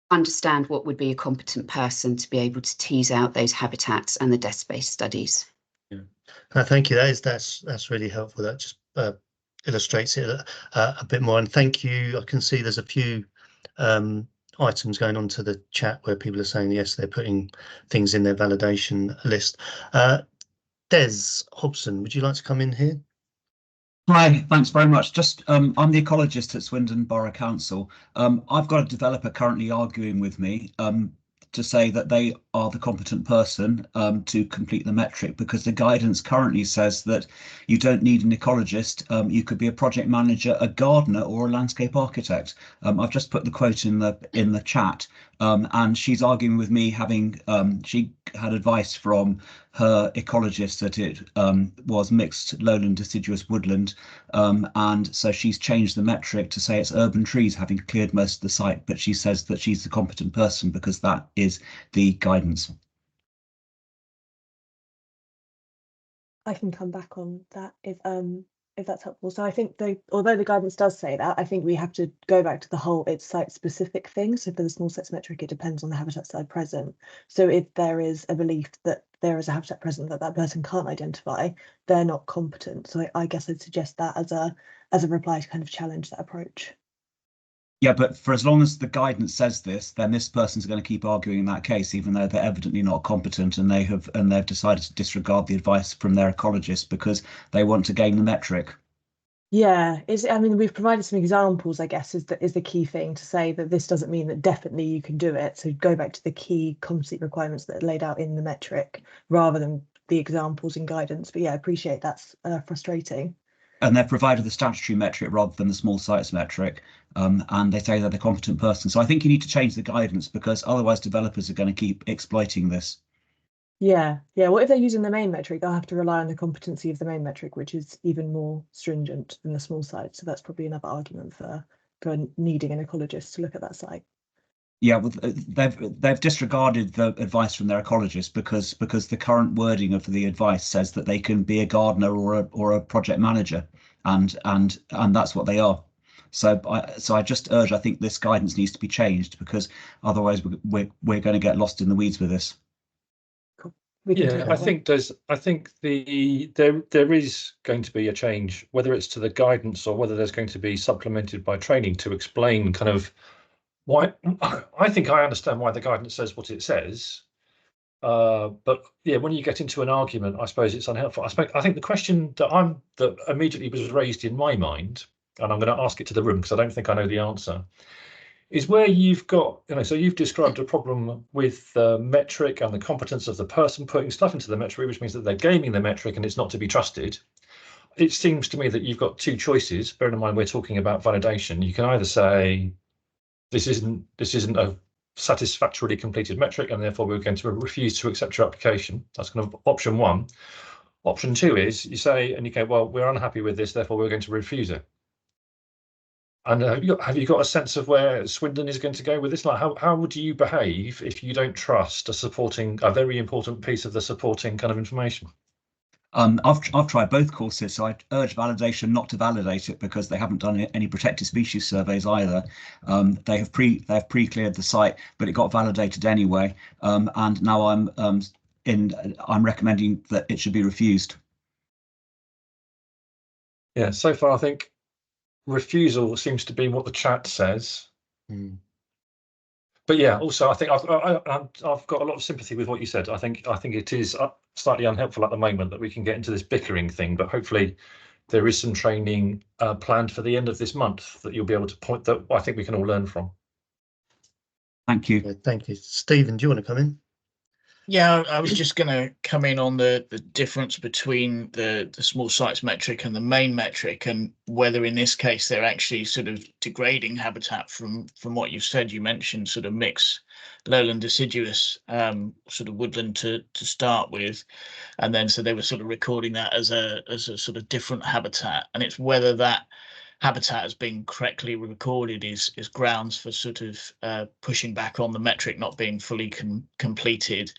S11: understand what would be a competent person to be able to tease out those habitats and the desk-based studies.
S4: Yeah.
S1: Thank you. That's really helpful. That just illustrates it a bit more. And thank you. I can see there's a few items going on to the chat where people are saying yes, they're putting things in their validation list. Des Hobson, would you like to come in here?
S15: Hi, thanks very much. Just I'm the ecologist at Swindon Borough Council. I've got a developer currently arguing with me to say that they are the competent person to complete the metric, because the guidance currently says that you don't need an ecologist. You could be a project manager, a gardener, or a landscape architect. I've just put the quote in the chat, and she's arguing with me, having she had advice from her ecologist that it was mixed lowland deciduous woodland, and so she's changed the metric to say it's urban trees, having cleared most of the site, but she says that she's the competent person because that is the guidance.
S8: I can come back on that if that's helpful. So I think although the guidance does say that, I think we have to go back to the whole it's site specific thing. So for the small sites metric, it depends on the habitat site present. So if there is a belief that there is a habitat present that person can't identify, they're not competent. So I guess I'd suggest that as a reply to kind of challenge that approach.
S15: Yeah, but for as long as the guidance says this, then this person's going to keep arguing that case, even though they're evidently not competent, and they've decided to disregard the advice from their ecologist because they want to gain the metric.
S8: Yeah, I mean, we've provided some examples, I guess, is the key thing to say that this doesn't mean that definitely you can do it. So go back to the key competency requirements that are laid out in the metric rather than the examples and guidance. But yeah, I appreciate that's frustrating.
S15: And they've provided the statutory metric rather than the small sites metric, and they say they're the competent person. So I think you need to change the guidance, because otherwise developers are going to keep exploiting this.
S8: Yeah. Well, if they're using the main metric, they'll have to rely on the competency of the main metric, which is even more stringent than the small site. So that's probably another argument for needing an ecologist to look at that site.
S15: Yeah, well, they've disregarded the advice from their ecologist because the current wording of the advice says that they can be a gardener or a project manager, and that's what they are. So I just urge, I think this guidance needs to be changed, because otherwise we're going to get lost in the weeds with this.
S8: Cool.
S2: Yeah, I think there is going to be a change, whether it's to the guidance or whether there's going to be supplemented by training to explain kind of why. I think I understand why the guidance says what it says, but yeah, when you get into an argument, I suppose it's unhelpful. I think the question that immediately was raised in my mind, and I'm going to ask it to the room because I don't think I know the answer, is where you've got, so you've described a problem with the metric and the competence of the person putting stuff into the metric, which means that they're gaming the metric and it's not to be trusted. It seems to me that you've got two choices. Bearing in mind we're talking about validation, you can either say this isn't a satisfactorily completed metric and therefore we're going to refuse to accept your application. That's kind of option one. Option two is you say, and you go, well, we're unhappy with this, therefore we're going to refuse it. And have you got a sense of where Swindon is going to go with this? Like, how would you behave if you don't trust a very important piece of the supporting kind of information?
S15: I've tried both courses, so I urge validation not to validate it, because they haven't done any protected species surveys either. They have pre-cleared the site, but it got validated anyway. And now I'm recommending that it should be refused.
S2: Yeah, so far I think refusal seems to be what the chat says. But yeah, also I think I've got a lot of sympathy with what you said. I think it is slightly unhelpful at the moment that we can get into this bickering thing, but hopefully there is some training planned for the end of this month that you'll be able to point that I think we can all learn from.
S15: Thank you.
S1: Thank you. Stephen, do you want to come in?
S10: Yeah, I was just going to come in on the difference between the small sites metric and the main metric, and whether in this case they're actually sort of degrading habitat from what you said. You mentioned sort of mixed lowland deciduous sort of woodland to start with, and then so they were sort of recording that as a sort of different habitat, and it's whether that habitat has been correctly recorded is grounds for sort of pushing back on the metric not being fully completed.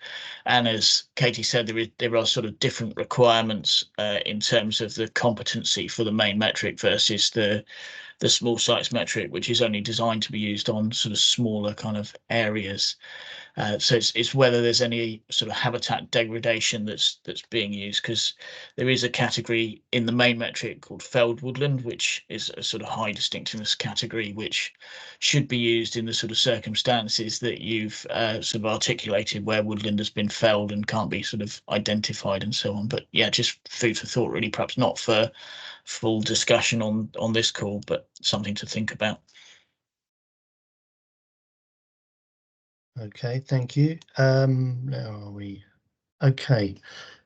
S10: And as Katie said, there are sort of different requirements in terms of the competency for the main metric versus the the small sites metric, which is only designed to be used on sort of smaller kind of areas. So it's whether there's any sort of habitat degradation that's being used, because there is a category in the main metric called felled woodland, which is a sort of high distinctiveness category, which should be used in the sort of circumstances that you've sort of articulated, where woodland has been felled and can't be sort of identified and so on. But yeah, just food for thought, really. Perhaps not for full discussion on this call, but something to think about.
S1: Okay, thank you. Now are we okay?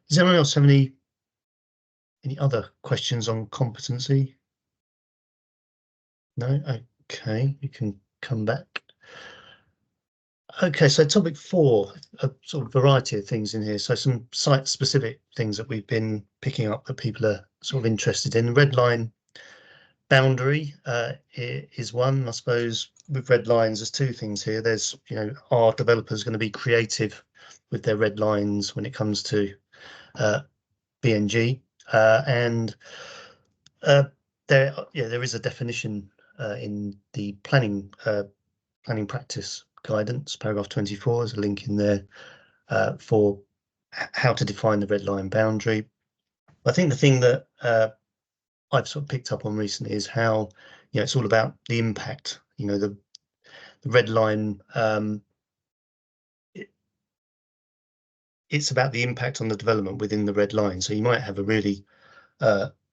S1: Does anyone else have any other questions on competency? No? Okay, you can come back. Okay, so topic 4, a sort of variety of things in here. So some site-specific things that we've been picking up that people are sort of interested in. Red line boundary is one. I suppose with red lines, there's two things here. There's, you know, are developers going to be creative with their red lines when it comes to BNG? And there is a definition in the planning practice guidance, paragraph 24. There's a link in there for how to define the red line boundary. I think the thing that I've sort of picked up on recently is how, you know, it's all about the impact. You know, the red line, it's about the impact on the development within the red line. So you might have a really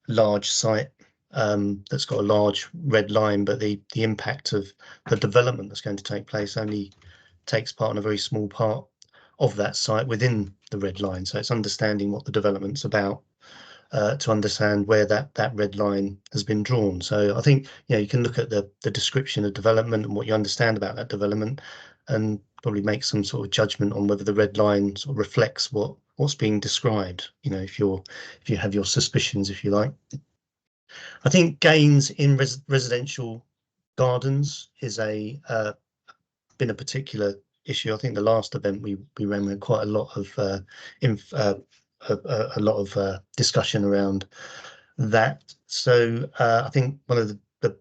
S1: large site that's got a large red line, but the impact of the development that's going to take place only takes part in a very small part of that site within the red line. So it's understanding what the development's about to understand where that red line has been drawn. So I think, you know, you can look at the description of development and what you understand about that development, and probably make some sort of judgment on whether the red line sort of reflects what's being described. You know, if you have your suspicions, if you like. I think gains in residential gardens is been a particular issue. I think the last event we ran with quite a lot of discussion around that. So I think one of the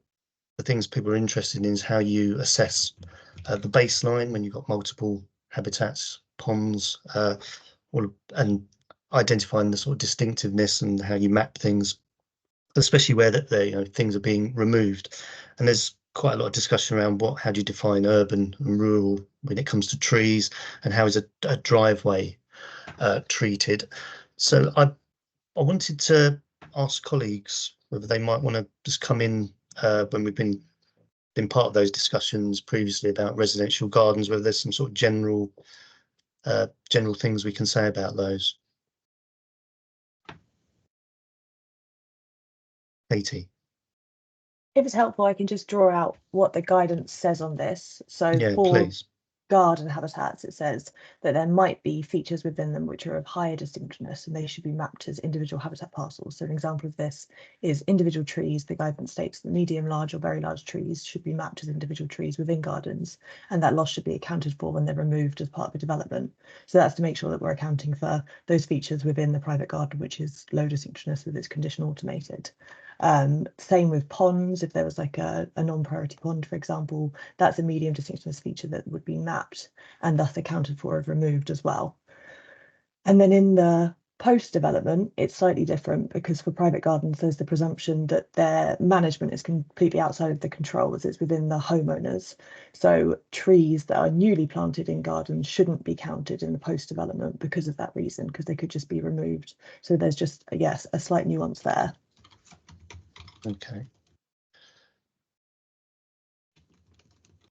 S1: things people are interested in is how you assess the baseline when you've got multiple habitats, ponds, and identifying the sort of distinctiveness and how you map things, especially where you know, things are being removed. And there's quite a lot of discussion around how do you define urban and rural when it comes to trees, and how is a driveway treated. So I wanted to ask colleagues whether they might want to just come in when we've been part of those discussions previously about residential gardens, whether there's some sort of general things we can say about those. Katie.
S8: If it's helpful, I can just draw out what the guidance says on this. So
S1: Yeah,
S8: for
S1: please.
S8: garden habitats, it says that there might be features within them which are of higher distinctiveness, and they should be mapped as individual habitat parcels. So an example of this is individual trees. The guidance states that medium, large or very large trees should be mapped as individual trees within gardens, and that loss should be accounted for when they're removed as part of a development. So that's to make sure that we're accounting for those features within the private garden, which is low distinctiveness with its condition automated. Same with ponds. If there was like a non-priority pond, for example, that's a medium distinctiveness feature that would be mapped and thus accounted for as removed as well. And then in the post-development, it's slightly different, because for private gardens, there's the presumption that their management is completely outside of the control, as it's within the homeowners. So trees that are newly planted in gardens shouldn't be counted in the post-development because of that reason, because they could just be removed. So there's just, yes, a slight nuance there.
S1: Okay.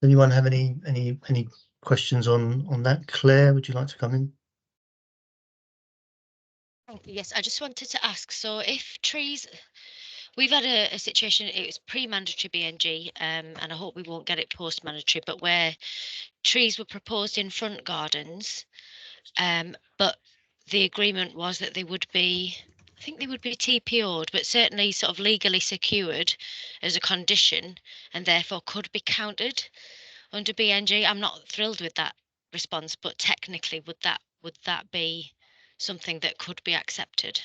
S1: Anyone have any questions on that? Claire, would you like to come in?
S16: Thank you. Yes, I just wanted to ask, so if trees, we've had a situation, it was pre-mandatory BNG, and I hope we won't get it post-mandatory, but where trees were proposed in front gardens, but the agreement was that they would be, I think they would be TPO'd, but certainly sort of legally secured as a condition, and therefore could be counted under BNG. I'm not thrilled with that response, but technically would that be something that could be accepted?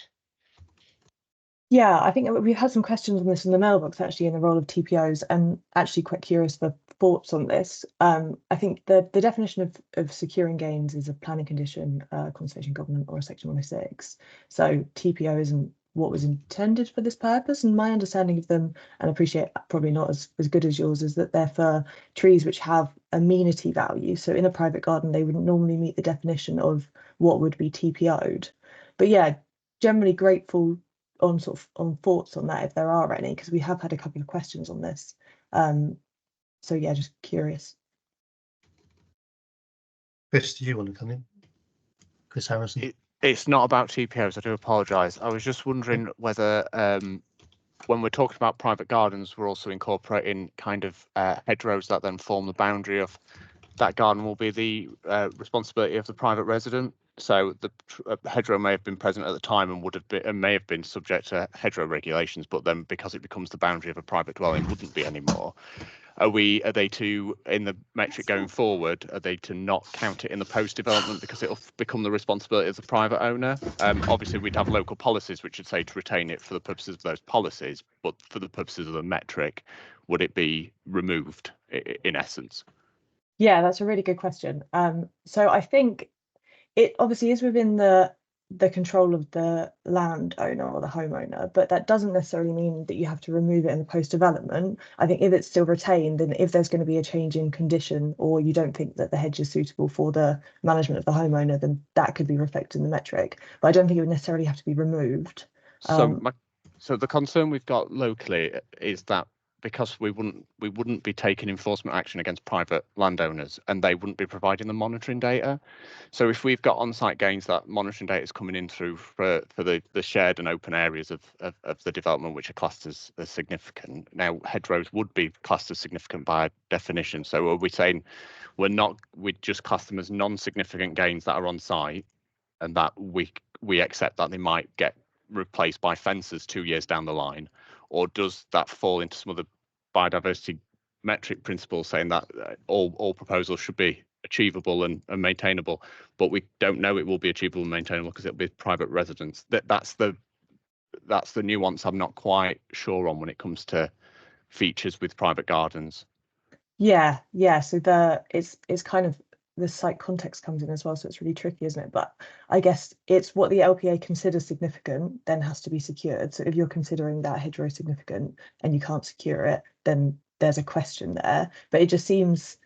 S8: Yeah, I think we've had some questions on this in the mailbox actually in the role of TPOs, and actually quite curious for thoughts on this. I think the definition of securing gains is a planning condition, conservation government, or a section 106. So TPO isn't what was intended for this purpose, and my understanding of them, and I appreciate probably not as good as yours, is that they're for trees which have amenity value. So in a private garden, they wouldn't normally meet the definition of what would be TPO'd. But yeah, generally grateful on thoughts on that if there are any, because we have had a couple of questions on this. So yeah, just curious.
S1: Chris, do you want to come in? Chris Harrison.
S14: It's not about TPOs. I do apologise. I was just wondering whether when we're talking about private gardens, we're also incorporating kind of hedgerows that then form the boundary of that garden will be the responsibility of the private resident. So the hedgerow may have been present at the time and would have been and may have been subject to hedgerow regulations, but then because it becomes the boundary of a private dwelling, wouldn't be anymore. Are they to, in the metric going forward, are they to not count it in the post development because it'll become the responsibility of the private owner? Obviously, we'd have local policies which would say to retain it for the purposes of those policies, but for the purposes of the metric, would it be removed in essence?
S8: Yeah, that's a really good question. So I think it obviously is within the control of the landowner or the homeowner, but that doesn't necessarily mean that you have to remove it in the post-development. I think if it's still retained, and if there's going to be a change in condition, or you don't think that the hedge is suitable for the management of the homeowner, then that could be reflected in the metric. But I don't think it would necessarily have to be removed.
S14: So the concern we've got locally is that because we wouldn't be taking enforcement action against private landowners, and they wouldn't be providing the monitoring data. So if we've got on-site gains, that monitoring data is coming in through for the shared and open areas of the development, which are classed as significant. Now, hedgerows would be classed as significant by definition. So are we saying we'd just class them as non-significant gains that are on site, and that we accept that they might get replaced by fences 2 years down the line? Or does that fall into some of the biodiversity metric principles saying that all proposals should be achievable and maintainable, but we don't know it will be achievable and maintainable because it'll be private residents? That's the nuance I'm not quite sure on when it comes to features with private gardens.
S8: Yeah. So it's kind of the site context comes in as well, so it's really tricky, isn't it? But I guess it's what the LPA considers significant then has to be secured. So if you're considering that hedgerow significant and you can't secure it, then there's a question there. But it just seems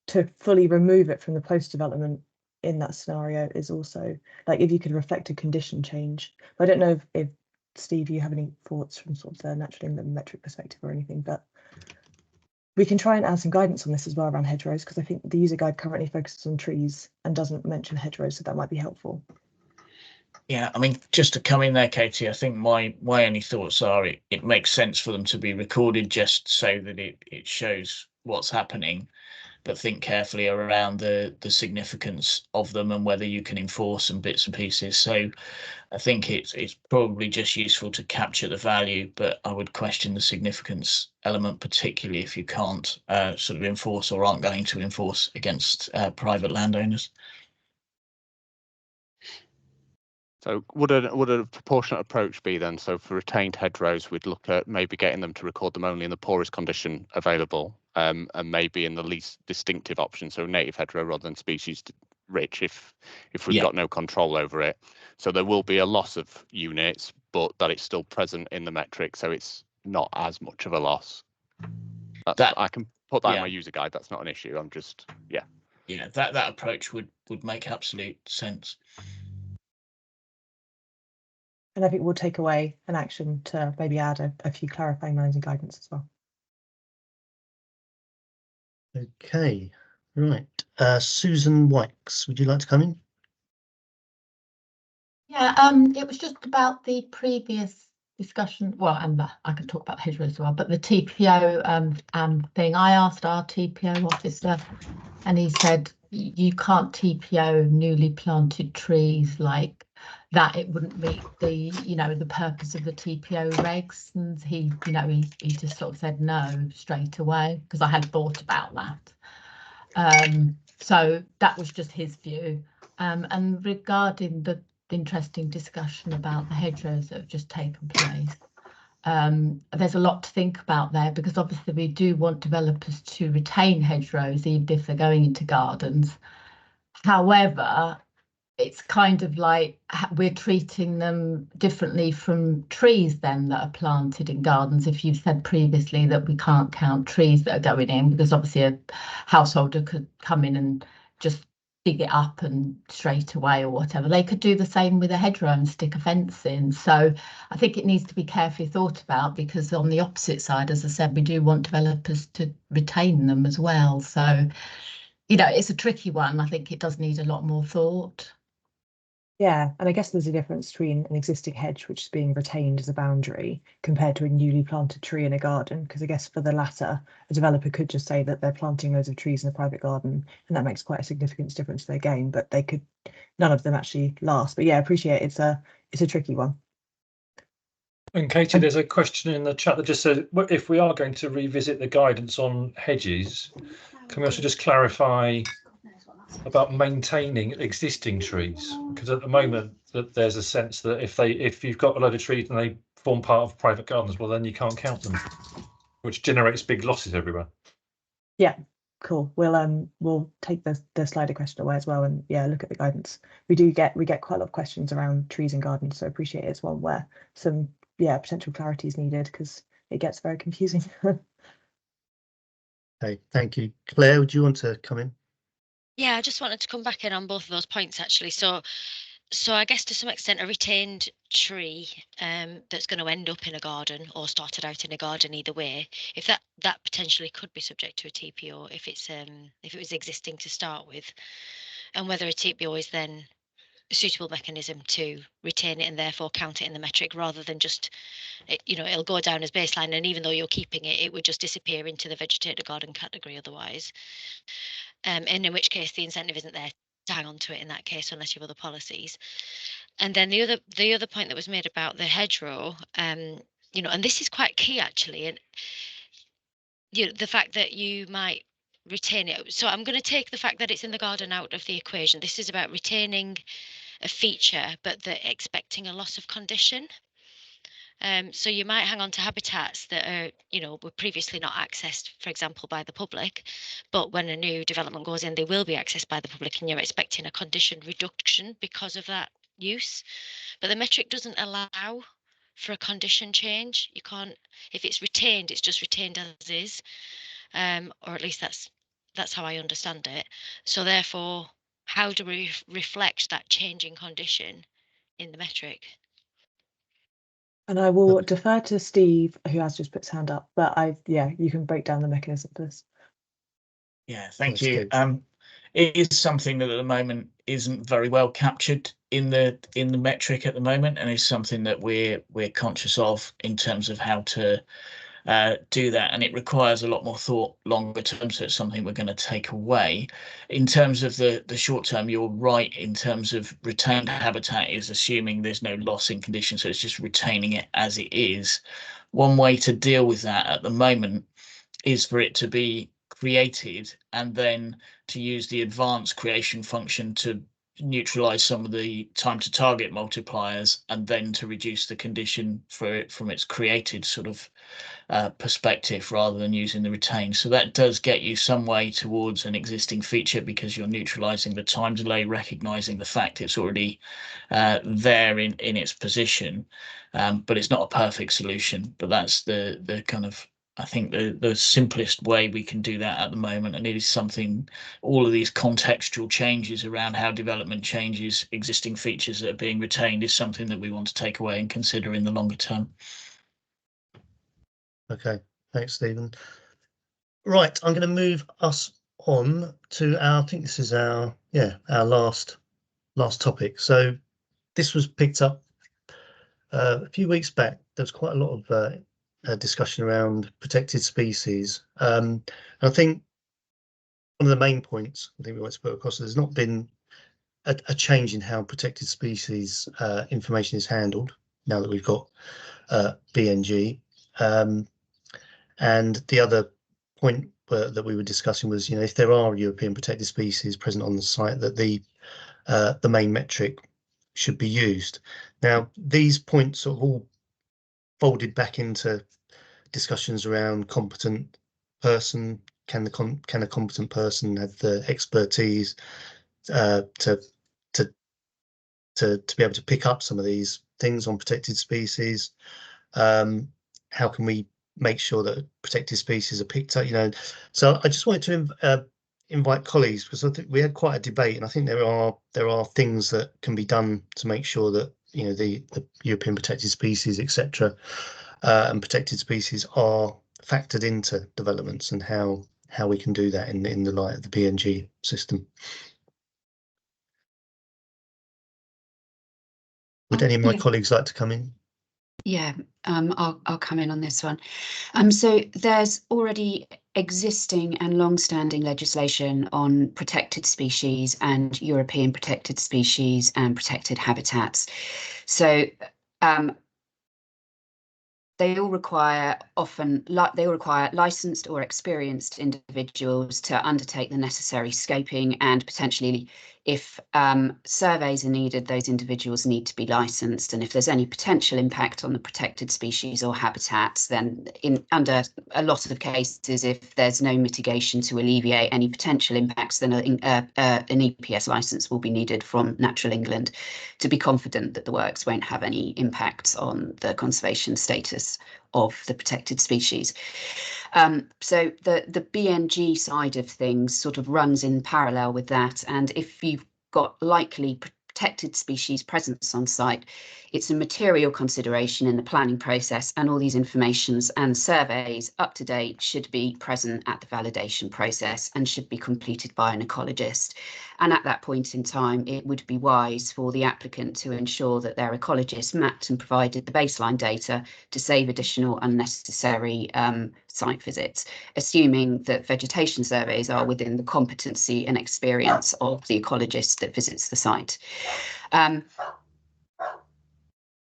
S8: to fully remove it from the post development in that scenario is also like if you could reflect a condition change. But I don't know if Steve, you have any thoughts from sort of the natural metric perspective or anything, but we can try and add some guidance on this as well around hedgerows, because I think the user guide currently focuses on trees and doesn't mention hedgerows, so that might be helpful.
S10: Yeah, I mean, just to come in there, Katie, I think my only thoughts are it makes sense for them to be recorded just so that it shows what's happening, but think carefully around the significance of them and whether you can enforce some bits and pieces. So I think it's probably just useful to capture the value, but I would question the significance element, particularly if you can't sort of enforce or aren't going to enforce against private landowners.
S14: So would a proportionate approach be then? So for retained hedgerows, we'd look at maybe getting them to record them only in the poorest condition available, and maybe in the least distinctive option, so native hedgerow rather than species rich, if we've got no control over it. So there will be a loss of units, but that it's still present in the metric, so it's not as much of a loss. I can put that in my user guide. That's not an issue. I'm just
S10: that approach would make absolute sense.
S8: And I think we'll take away an action to maybe add a few clarifying lines and guidance as well.
S1: Okay, right. Susan Wykes, would you like to come in?
S17: Yeah, it was just about the previous discussion. Well, and I can talk about hedgerows as well, but the TPO thing. I asked our TPO officer, and he said you can't TPO newly planted trees like that. It wouldn't meet the the purpose of the TPO regs, and he just sort of said no straight away, because I had thought about that. So that was just his view. And regarding the interesting discussion about the hedgerows that have just taken place, there's a lot to think about there, because obviously we do want developers to retain hedgerows even if they're going into gardens. However, it's kind of like we're treating them differently from trees then that are planted in gardens. If you've said previously that we can't count trees that are going in, because obviously a householder could come in and just dig it up and straight away or whatever. They could do the same with a hedgerow and stick a fence in. So I think it needs to be carefully thought about, because on the opposite side, as I said, we do want developers to retain them as well. So, you know, it's a tricky one. I think it does need a lot more thought.
S8: Yeah, and I guess there's a difference between an existing hedge which is being retained as a boundary compared to a newly planted tree in a garden, because I guess for the latter, a developer could just say that they're planting loads of trees in a private garden, and that makes quite a significant difference to their game, but they could, none of them actually last. But yeah, I appreciate it's a tricky one.
S2: And Katie, there's a question in the chat that just says, if we are going to revisit the guidance on hedges, can we also just clarify about maintaining existing trees? Because at the moment that there's a sense that if you've got a load of trees and they form part of private gardens, well then you can't count them, which generates big losses everywhere.
S8: Yeah, cool. We'll take the slider question away as well, and yeah, look at the guidance. We get quite a lot of questions around trees and gardens, so I appreciate it's one where some potential clarity is needed, because it gets very confusing.
S1: Okay, thank you. Claire, would you want to come in?
S16: Yeah, I just wanted to come back in on both of those points actually. So I guess to some extent a retained tree that's going to end up in a garden or started out in a garden either way, if that potentially could be subject to a TPO if it was existing to start with, and whether a TPO is then a suitable mechanism to retain it and therefore count it in the metric, rather than just it'll go down as baseline, and even though you're keeping it, it would just disappear into the vegetated garden category otherwise. And in which case the incentive isn't there to hang on to it in that case unless you have other policies. And then the other point that was made about the hedgerow, and this is quite key actually, and the fact that you might retain it. So I'm going to take the fact that it's in the garden out of the equation. This is about retaining a feature, but expecting a loss of condition. So you might hang on to habitats that are, were previously not accessed, for example, by the public, but when a new development goes in, they will be accessed by the public, and you're expecting a condition reduction because of that use. But the metric doesn't allow for a condition change. You can't, if it's retained, it's just retained as is, or at least that's how I understand it. So therefore, how do we reflect that changing condition in the metric?
S8: And I will defer to Steve, who has just put his hand up, but you can break down the mechanism for this.
S10: Yeah, thank you. It is something that at the moment isn't very well captured in the metric at the moment, and is something that we're conscious of in terms of how to do that, and it requires a lot more thought longer term, so it's something we're going to take away. In terms of the short term, you're right, in terms of retained habitat is assuming there's no loss in condition, so it's just retaining it as it is. One way to deal with that at the moment is for it to be created and then to use the advanced creation function to neutralize some of the time to target multipliers, and then to reduce the condition for it from its created sort of perspective, rather than using the retained. So that does get you some way towards an existing feature, because you're neutralizing the time delay, recognizing the fact it's already there in its position, but it's not a perfect solution. But that's the kind of, I think, the simplest way we can do that at the moment, and it is something, all of these contextual changes around how development changes existing features that are being retained is something that we want to take away and consider in the longer term.
S1: Okay, thanks, Stephen. Right, I'm going to move us on to I think this is our last topic. So this was picked up a few weeks back. There was quite a lot of discussion around protected species. And I think one of the main points I think we want to put across, there's not been a change in how protected species information is handled now that we've got BNG. And the other point that we were discussing was, if there are European protected species present on the site, that the main metric should be used. Now, these points sort of all folded back into discussions around competent person. Can a competent person have the expertise to be able to pick up some of these things on protected species? How can we make sure that protected species are picked up? So I just wanted to invite colleagues, because I think we had quite a debate, and I think there are things that can be done to make sure that the European protected species, etc., and protected species are factored into developments, and how we can do that in the light of the BNG system. Would any of my colleagues like to come in?
S11: Yeah, I'll come in on this one. So there's already existing and long-standing legislation on protected species and European protected species and protected habitats. So they all require licensed or experienced individuals to undertake the necessary scoping, and potentially, if surveys are needed, those individuals need to be licensed. And if there's any potential impact on the protected species or habitats, then under a lot of cases, if there's no mitigation to alleviate any potential impacts, then an EPS license will be needed from Natural England to be confident that the works won't have any impacts on the conservation status of the protected species. So the BNG side of things sort of runs in parallel with that. And if you've got likely protected species presence on site, it's a material consideration in the planning process, and all these informations and surveys up to date should be present at the validation process and should be completed by an ecologist. And at that point in time, it would be wise for the applicant to ensure that their ecologist mapped and provided the baseline data to save additional unnecessary site visits, assuming that vegetation surveys are within the competency and experience of the ecologist that visits the site.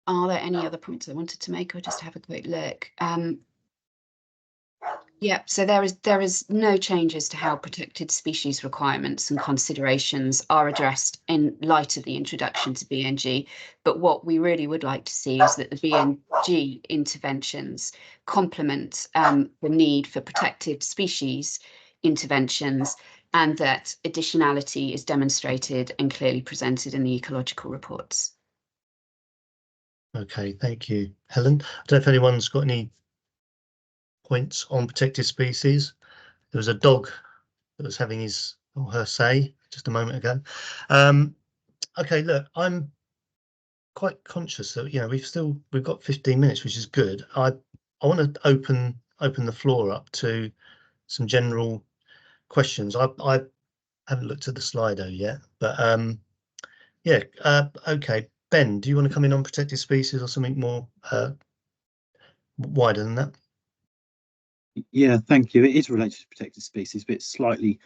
S11: Are there any other points I wanted to make, or just have a quick look? Yeah, so there is no changes to how protected species requirements and considerations are addressed in light of the introduction to BNG. But what we really would like to see is that the BNG interventions complement the need for protected species interventions, and that additionality is demonstrated and clearly presented in the ecological reports.
S1: Okay, thank you, Helen. I don't know if anyone's got any points on protected species. There was a dog that was having his or her say just a moment ago. Okay, look, I'm quite conscious that we've got 15 minutes, which is good. I want to open the floor up to some general questions. I haven't looked at the Slido yet, but yeah. Okay, Ben, do you want to come in on protected species or something more wider than that?
S15: Yeah, thank you. It is related to protected species, but it's slightly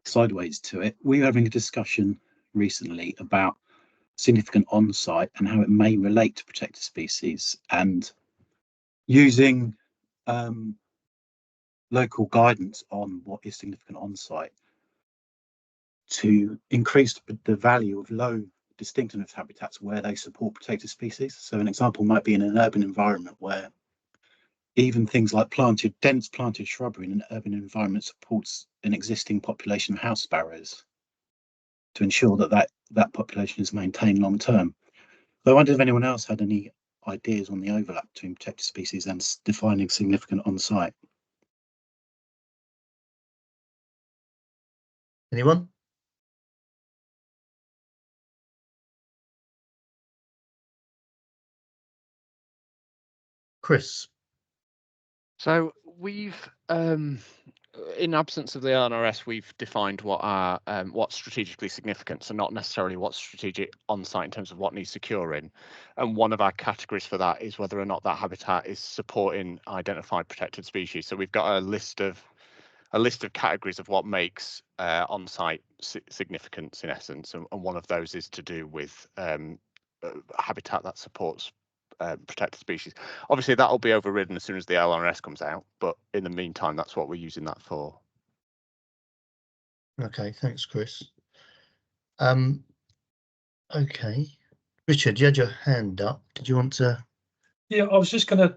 S15: sideways to it. We were having a discussion recently about significant on-site and how it may relate to protected species, and using local guidance on what is significant on-site to increase the value of low distinctiveness habitats where they support protected species. So an example might be in an urban environment where even things like dense planted shrubbery in an urban environment supports an existing population of house sparrows to ensure that population is maintained long term. So I wonder if anyone else had any ideas on the overlap between protected species and defining significant on-site.
S1: Anyone? Chris.
S14: So we've, in absence of the LNRS, we've defined what are what's strategically significant, so not necessarily what's strategic on site in terms of what needs securing. And one of our categories for that is whether or not that habitat is supporting identified protected species. So we've got a list of categories of what makes on-site significance in essence, and one of those is to do with habitat that supports protected species. Obviously, that'll be overridden as soon as the LNRS comes out, but in the meantime, that's what we're using that for.
S1: Okay, thanks, Chris. Okay, Richard, you had your hand up. Did you want to
S2: Yeah, I was just going to.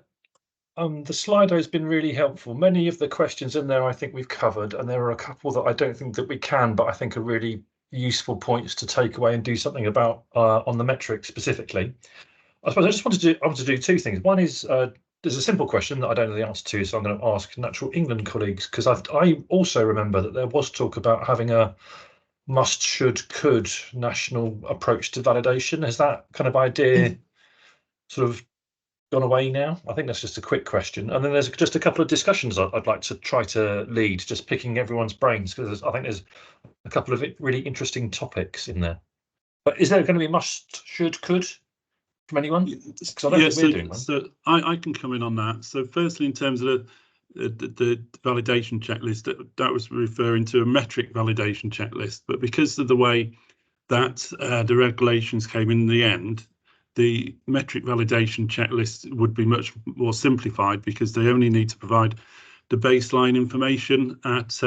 S2: The Slido has been really helpful. Many of the questions in there I think we've covered, and there are a couple that I don't think that we can, but I think are really useful points to take away and do something about on the metric specifically. I suppose I want to do two things. One is there's a simple question that I don't know the answer to, so I'm going to ask Natural England colleagues, because I also remember that there was talk about having a must, should, could national approach to validation. Has that kind of idea sort of gone away now? I think that's just a quick question. And then there's just a couple of discussions I'd like to try to lead, just picking everyone's brains, because I think there's a couple of really interesting topics in there. But is there going to be must, should, could from anyone? Because I don't think we're doing one.
S4: So I can come in on that. So firstly, in terms of the validation checklist, that was referring to a metric validation checklist, but because of the way that the regulations came in the end, the metric validation checklist would be much more simplified, because they only need to provide the baseline information at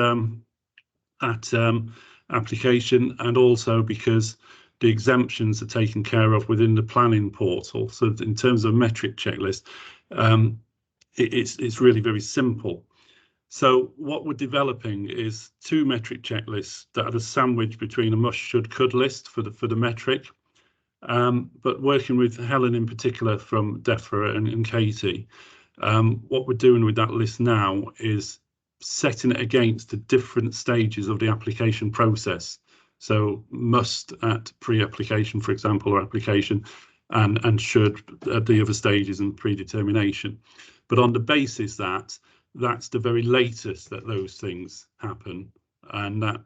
S4: application, and also because the exemptions are taken care of within the planning portal. So in terms of metric checklist, it's really very simple. So what we're developing is two metric checklists that are a sandwich between a must, should, could list for the metric. But working with Helen in particular from DEFRA and Katie, what we're doing with that list now is setting it against the different stages of the application process. So must at pre-application, for example, or application, and should at the other stages and predetermination. But on the basis that that's the very latest that those things happen, and that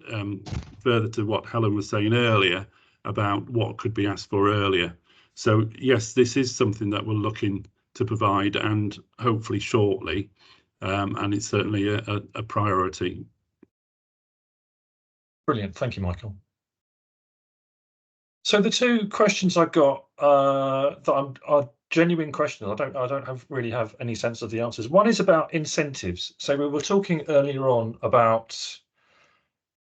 S4: further to what Helen was saying earlier about what could be asked for earlier. So yes, this is something that we're looking to provide, and hopefully shortly, and it's certainly a priority.
S2: Brilliant, thank you, Michael. So the two questions I got that are genuine questions. I don't really have any sense of the answers. One is about incentives. So we were talking earlier on about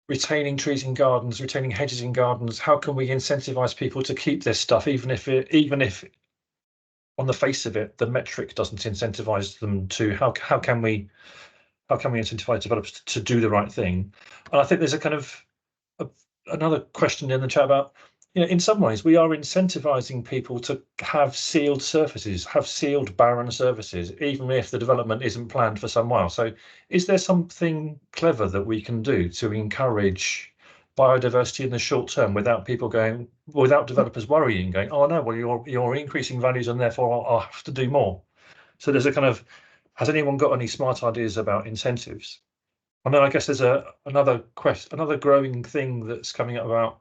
S2: retaining trees in gardens, retaining hedges in gardens. How can we incentivize people to keep this stuff, even if on the face of it the metric doesn't incentivize them to? How can we incentivize developers to do the right thing? And I think there's a kind of another question in the chat about, in some ways we are incentivizing people to have sealed surfaces, have sealed barren surfaces, even if the development isn't planned for some while. So is there something clever that we can do to encourage biodiversity in the short term without developers worrying, going, oh no, well you're increasing values and therefore I'll have to do more? So there's a kind of, has anyone got any smart ideas about incentives? And then I guess there's another growing thing that's coming up about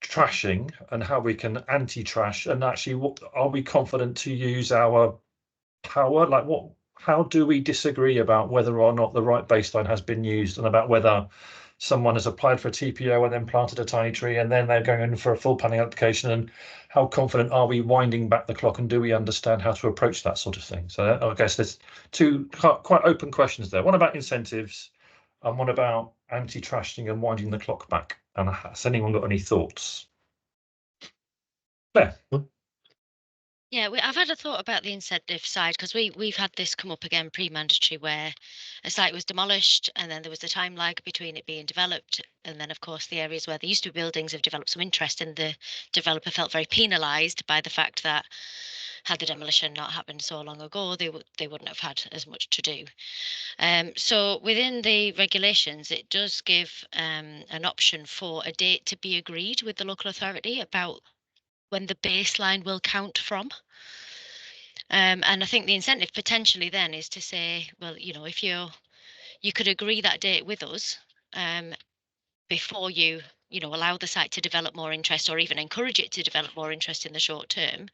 S2: trashing and how we can anti-trash, and actually are we confident to use our power? Like how do we disagree about whether or not the right baseline has been used, and about whether someone has applied for a TPO and then planted a tiny tree and then they're going in for a full planning application, and how confident are we winding back the clock, and do we understand how to approach that sort of thing? So I guess there's two quite open questions there. One about incentives and one about anti-trashing and winding the clock back. And has anyone got any thoughts? Claire?
S16: Yeah, I've had a thought about the incentive side, because we've had this come up again pre-mandatory, where a site was demolished and then there was a time lag between it being developed, and then of course the areas where there used to be buildings have developed some interest, and the developer felt very penalised by the fact that had the demolition not happened so long ago, they wouldn't have had as much to do. So within the regulations, it does give an option for a date to be agreed with the local authority about when the baseline will count from. And I think the incentive potentially then is to say, well, if you could agree that date with us before you allow the site to develop more interest, or even encourage it to develop more interest in the short term,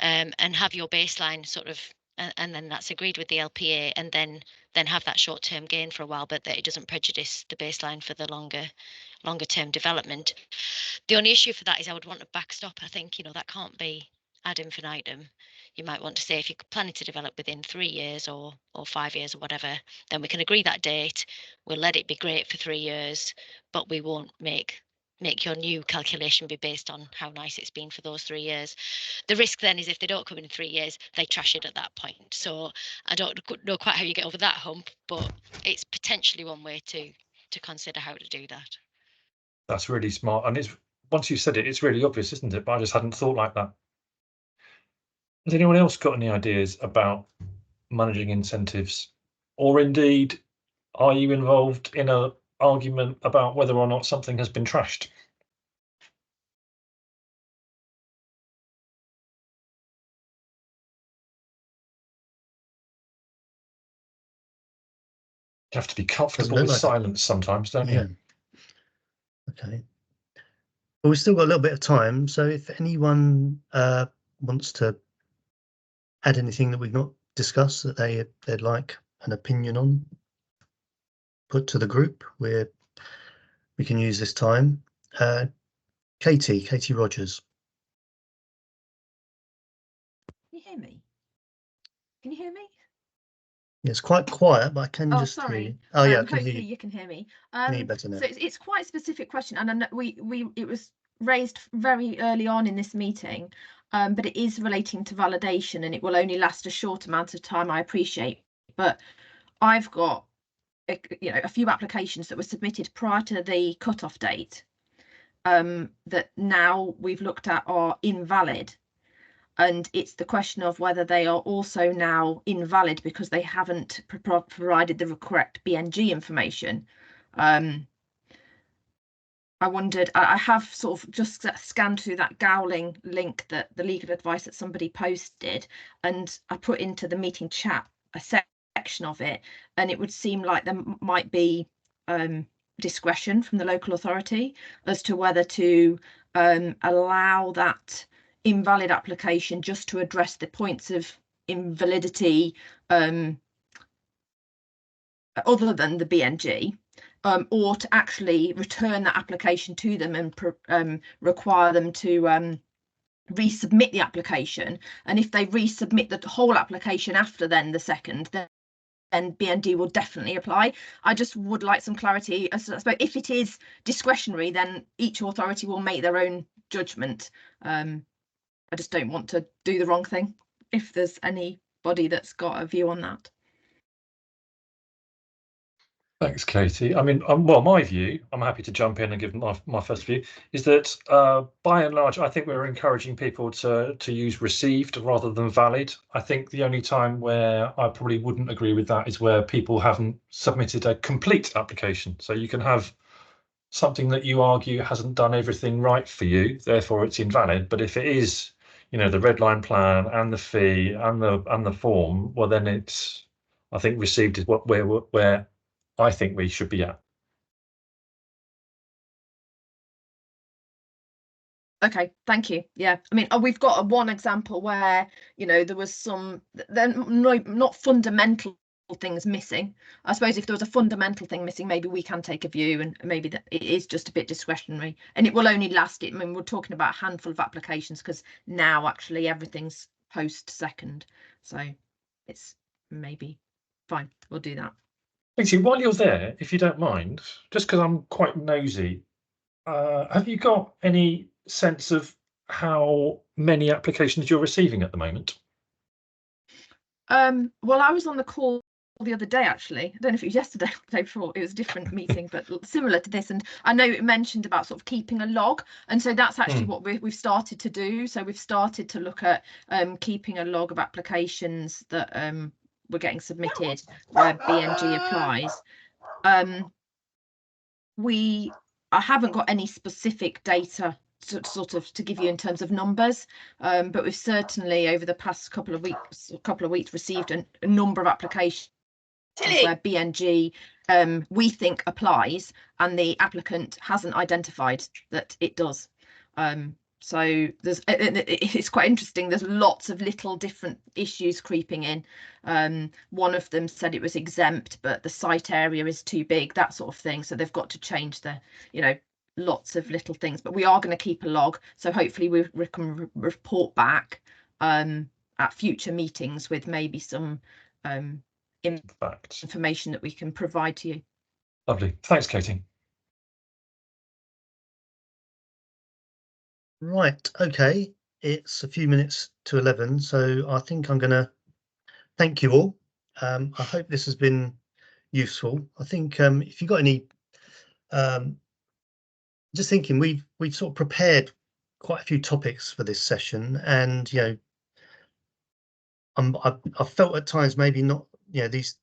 S16: and have your baseline sort of, and then that's agreed with the LPA, and then have that short term gain for a while, but that it doesn't prejudice the baseline for the longer term development. The only issue for that is I would want a backstop. I think that can't be ad infinitum. You might want to say, if you're planning to develop within 3 years or 5 years or whatever, then we can agree that date. We'll let it be great for 3 years, but we won't make make your new calculation be based on how nice it's been for those 3 years. The risk then is if they don't come in 3 years, they trash it at that point. So I don't know quite how you get over that hump, but it's potentially one way to consider how to do that.
S2: That's really smart, and it's once you said it, it's really obvious, isn't it? But I just hadn't thought like that. Has anyone else got any ideas about managing incentives, or indeed, are you involved in an argument about whether or not something has been trashed? You have to be comfortable with silence sometimes, don't you?
S1: Okay. Well, we've still got a little bit of time, so if anyone wants to add anything that we've not discussed that they'd like an opinion on, put to the group, we can use this time. Katie Rogers.
S18: Can you hear me? Can you hear me?
S1: Yeah, it's quite quiet, but I can just hear you. Oh yeah, I can hear
S18: hopefully
S1: you.
S18: you can hear me.
S1: Can hear you better now.
S18: So it's quite a specific question, and I know it was raised very early on in this meeting, but it is relating to validation, and it will only last a short amount of time. I appreciate, but I've got a few applications that were submitted prior to the cut-off date that now we've looked at are invalid. And it's the question of whether they are also now invalid because they haven't provided the correct BNG information. I wondered, I have sort of just scanned through that Gowling link, that the legal advice that somebody posted, and I put into the meeting chat a section of it, and it would seem like there might be discretion from the local authority as to whether to allow that invalid application just to address the points of invalidity other than the BNG, or to actually return that application to them and require them to resubmit the application. And if they resubmit the whole application after then the second, then BNG will definitely apply. I just would like some clarity as to, if it is discretionary, then each authority will make their own judgment. I just don't want to do the wrong thing, if there's anybody that's got a view on that.
S2: Thanks, Katie. I mean, well, my view, I'm happy to jump in and give my first view, is that by and large, I think we're encouraging people to use received rather than valid. I think the only time where I probably wouldn't agree with that is where people haven't submitted a complete application. So you can have something that you argue hasn't done everything right for you, therefore it's invalid. But if it is, the red line plan and the fee and the form, well, then it's, I think received is where I think we should be at.
S18: Okay, thank you. Yeah, I mean, we've got one example where there was some, not fundamental things missing. I suppose if there was a fundamental thing missing, maybe we can take a view, and maybe that it is just a bit discretionary, and it will only last. I mean, we're talking about a handful of applications because now actually everything's post second, so it's maybe fine. We'll do that.
S2: Actually, while you're there, if you don't mind, just because I'm quite nosy, have you got any sense of how many applications you're receiving at the moment?
S18: Well, I was on the call the other day, actually. I don't know if it was yesterday or the day before. It was a different meeting, but similar to this. And I know it mentioned about sort of keeping a log, and so that's actually what we've started to do. So we've started to look at keeping a log of applications that were getting submitted where BNG applies. I haven't got any specific data to give you in terms of numbers, but we've certainly over the past couple of weeks received a number of applications where BNG we think applies and the applicant hasn't identified that it does. So it's quite interesting. There's lots of little different issues creeping in. One of them said it was exempt, but the site area is too big, that sort of thing. So they've got to change the, lots of little things. But we are going to keep a log. So hopefully we can report back at future meetings with maybe some information that we can provide to you.
S2: Lovely. Thanks, Katie.
S1: Right, okay, it's a few minutes to 11, so I think I'm going to thank you all. I hope this has been useful. I think if you've got any, just thinking, we've sort of prepared quite a few topics for this session, and I've felt at times maybe not,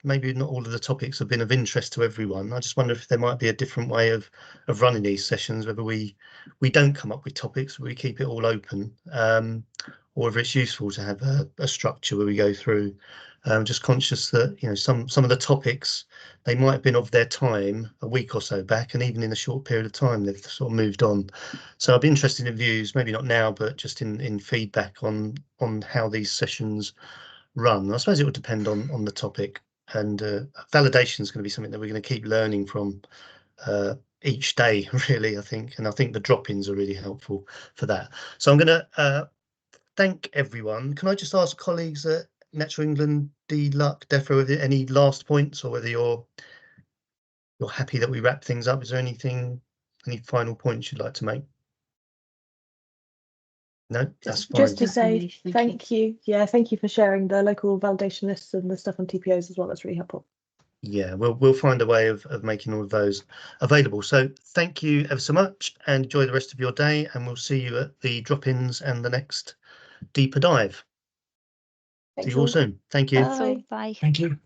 S1: maybe not all of the topics have been of interest to everyone. I just wonder if there might be a different way of running these sessions, whether we don't come up with topics, but we keep it all open, or if it's useful to have a structure where we go through. Just conscious that some of the topics, they might have been of their time a week or so back, and even in a short period of time they've sort of moved on. So I'd be interested in views, maybe not now, but just in feedback on how these sessions run. I suppose it would depend on the topic, and validation is going to be something that we're going to keep learning from each day, really, I think. And I think the drop-ins are really helpful for that. So I'm going to thank everyone. Can I just ask colleagues at Natural England, DLUC, DEFRA, whether any last points, or whether you're happy that we wrap things up? Is there any final points you'd like to make? No, that's fine.
S8: Just to say thank you. Yeah, thank you for sharing the local validation lists and the stuff on TPOs as well. That's really helpful.
S1: Yeah, we'll find a way of making all of those available. So thank you ever so much, and enjoy the rest of your day, and we'll see you at the drop-ins and the next deeper dive. See you all soon. Thank you.
S3: Bye.
S10: Thank you.